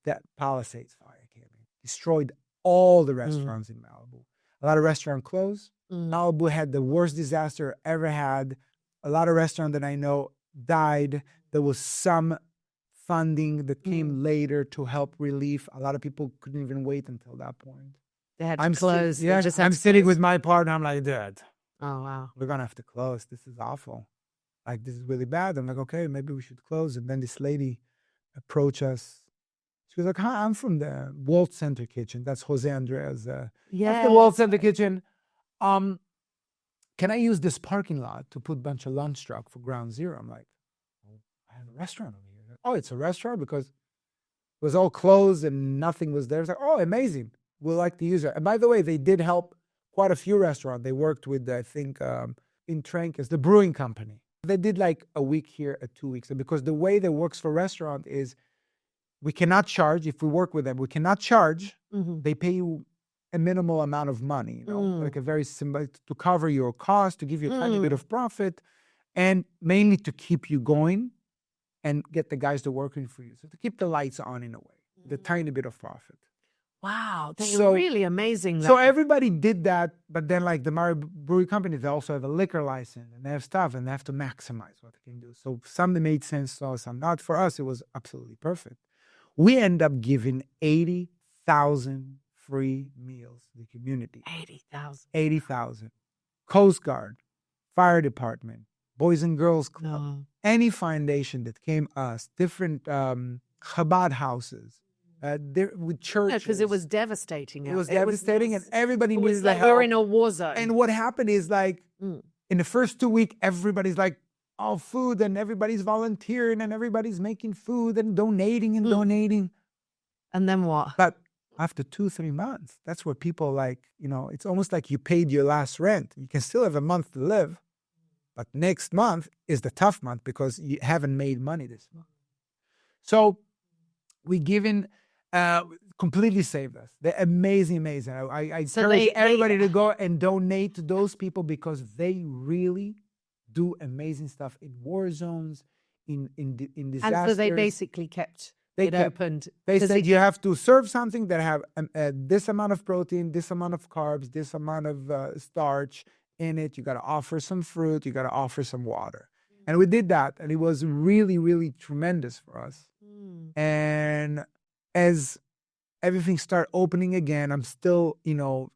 that Palisades fire came in. Destroyed all the restaurants in Malibu. A lot of restaurants closed. Malibu had the worst disaster ever had. A lot of restaurants that I know died. There was some funding that came later to help relief. A lot of people couldn't even wait until that point. They had to close. I'm sitting with my partner. I'm like, Dad, oh, wow. we're going to have to close. This is awful. Like, this is really bad. I'm like, okay, maybe we should close. And then this lady approached us. She was like, hi, I'm from the Walt Center Kitchen. That's Jose Andrea's. That's the Walt Center Kitchen. Can I use this parking lot to put a bunch of lunch truck for Ground Zero? I'm like, I have a restaurant over here. Oh, it's a restaurant? Because it was all closed and nothing was there. It's like, oh, amazing. We'll like to use it. And by the way, they did help quite a few restaurants. They worked with, I think, in Trancas, the brewing company. They did like a week here, 2 weeks. And because the way that works for restaurant is we cannot charge. If we work with them, we cannot charge. They pay you a minimal amount of money, you know, like a very simple, to cover your cost, to give you a tiny bit of profit, and mainly to keep you going and get the guys to working for you. So to keep the lights on in a way, the tiny bit of profit. Wow, that's really amazing. So everybody did that, but then like the Malibu Brewery Company, they also have a liquor license and they have stuff and they have to maximize what they can do. So some that made sense, so some not. For us, it was absolutely perfect. We end up giving 80,000 free meals to the community. 80,000. 80,000. Coast Guard, Fire Department, Boys and Girls Club, any foundation that came us, different Chabad houses, with churches. Because it was devastating. It was devastating, and everybody needed the help. We're in a war zone. And what happened is, like, in the first 2 weeks, everybody's like, oh, food, and everybody's volunteering, and everybody's making food and donating and donating. And then what? But after 2-3 months, that's where people like, you know, it's almost like you paid your last rent. You can still have a month to live, but next month is the tough month because you haven't made money this month. So we given, completely saved us. They're amazing. I encourage everybody to go and donate to those people because they really do amazing stuff in war zones, in disasters. And so they basically kept it opened. They said you have to serve something that have this amount of protein, this amount of carbs, this amount of starch in it. You got to offer some fruit. You got to offer some water. And we did that. And it was really, really tremendous for us. And as everything started opening again, I'm still, you know,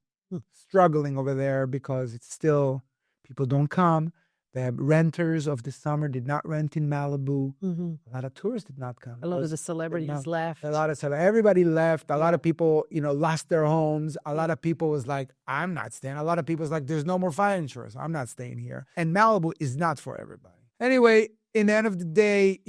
struggling over there because it's still, people don't come. The renters of the summer did not rent in Malibu. A lot of tourists did not come. A lot of the celebrities left. Everybody left. A lot of people, you know, lost their homes. A lot of people was like, I'm not staying. A lot of people was like, there's no more fire insurance. I'm not staying here. And Malibu is not for everybody. Anyway, in the end of the day,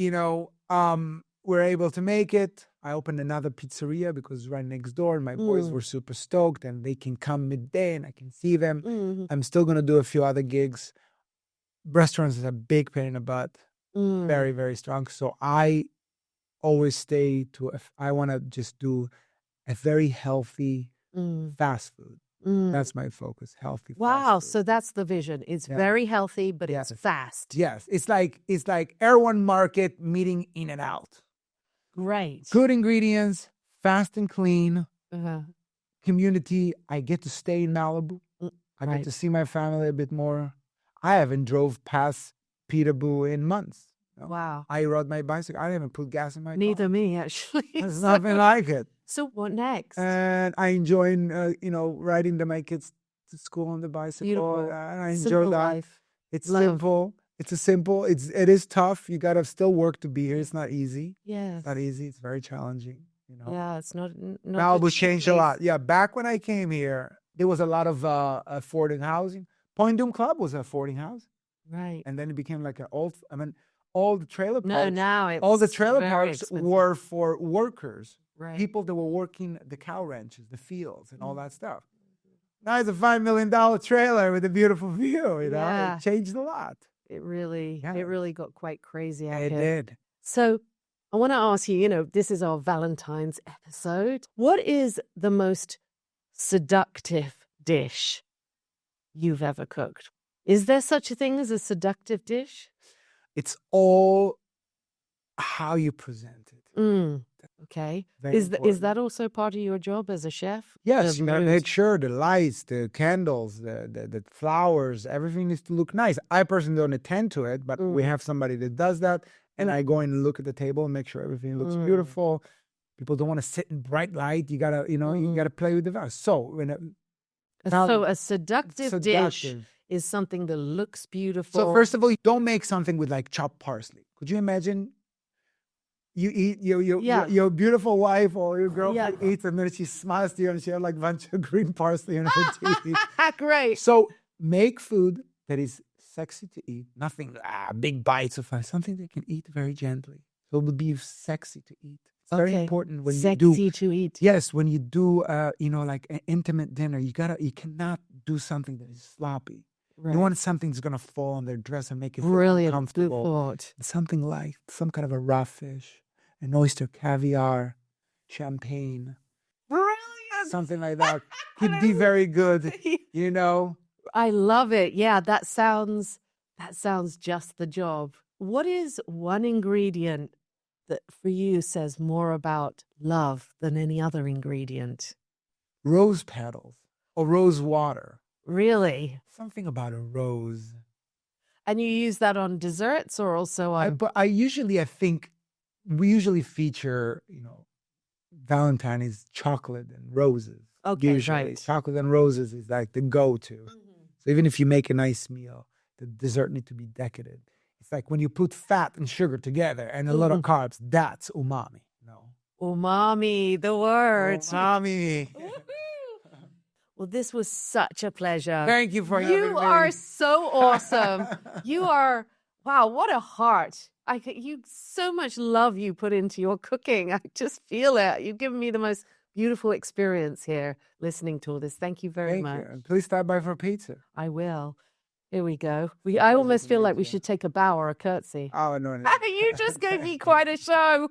we're able to make it. I opened another pizzeria because it's right next door, and my boys were super stoked, and they can come midday and I can see them. I'm still going to do a few other gigs. Restaurants is a big pain in the butt, very, very strong. So I always stay to, I want to just do a very healthy fast food. That's my focus, healthy Wow, fast food. so that's the vision. It's very healthy, but it's fast. Yes, it's like Erewhon Market meeting In-N-Out. Great. Good ingredients, fast and clean. Community. I get to stay in Malibu. I get to see my family a bit more. I haven't drove past Pita in months. Wow. I rode my bicycle. I haven't put gas in my car. Neither me, actually. There's nothing like it. So what next? And I enjoy, riding my kids to school on the bicycle. Beautiful. And I enjoy Simple that. life. It's simple. It is tough. You got to still work to be here. It's not easy. Yes. It's not easy. It's very challenging. Yeah, it's not Malibu changed a lot. Yeah, back when I came here, there was a lot of affording housing. Point Doom Club was affording housing. Right. And then it became like all the trailer parks. All the trailer parks were for workers. Right. People that were working the cow ranches, the fields, and all that stuff. Now it's a $5 million trailer with a beautiful view. It changed a lot. It really got quite crazy out here. It did. So I want to ask you, this is our Valentine's episode. What is the most seductive dish you've ever cooked? Is there such a thing as a seductive dish? It's all how you present it. Okay. Is that also part of your job as a chef? Yes, you gotta make sure the lights, the candles, the flowers, everything needs to look nice. I personally don't attend to it, but we have somebody that does that, and I go in and look at the table and make sure everything looks beautiful. People don't want to sit in bright light. You gotta, you gotta play with the values. So a seductive dish is something that looks beautiful. So first of all, don't make something with like chopped parsley. Could you imagine? You eat your beautiful wife or your girlfriend eats, and then she smiles to you and she has like a bunch of green parsley in her teeth. Great. So make food that is sexy to eat. Nothing big bites of fun. Something they can eat very gently. So it will be sexy to eat. It's very important when you do sexy to eat. Yes, when you do like an intimate dinner, you cannot do something that is sloppy. Right. You want something that's gonna fall on their dress and make it really comfortable. Something like some kind of a raw fish, an oyster, caviar, champagne. Brilliant. Something like that. Could be very good, I love it. Yeah, that sounds just the job. What is one ingredient that for you says more about love than any other ingredient? Rose petals or rose water. Really? Something about a rose. And you use that on desserts or also on... We usually feature, Valentine's chocolate and roses. Okay, usually. Right. Chocolate and roses is like the go-to. So even if you make a nice meal, the dessert needs to be decadent. It's like when you put fat and sugar together and a lot of carbs, that's umami. Umami, the word. Umami. Well, this was such a pleasure. Thank you for having me. You are so awesome. You are, wow, what a heart. So much love you put into your cooking. I just feel it. You've given me the most beautiful experience here listening to all this. Thank you very much. You. Please stop by for pizza. I will. Here we go. I almost feel like we should take a bow or a curtsy. Oh, no. You just gave me quite a show.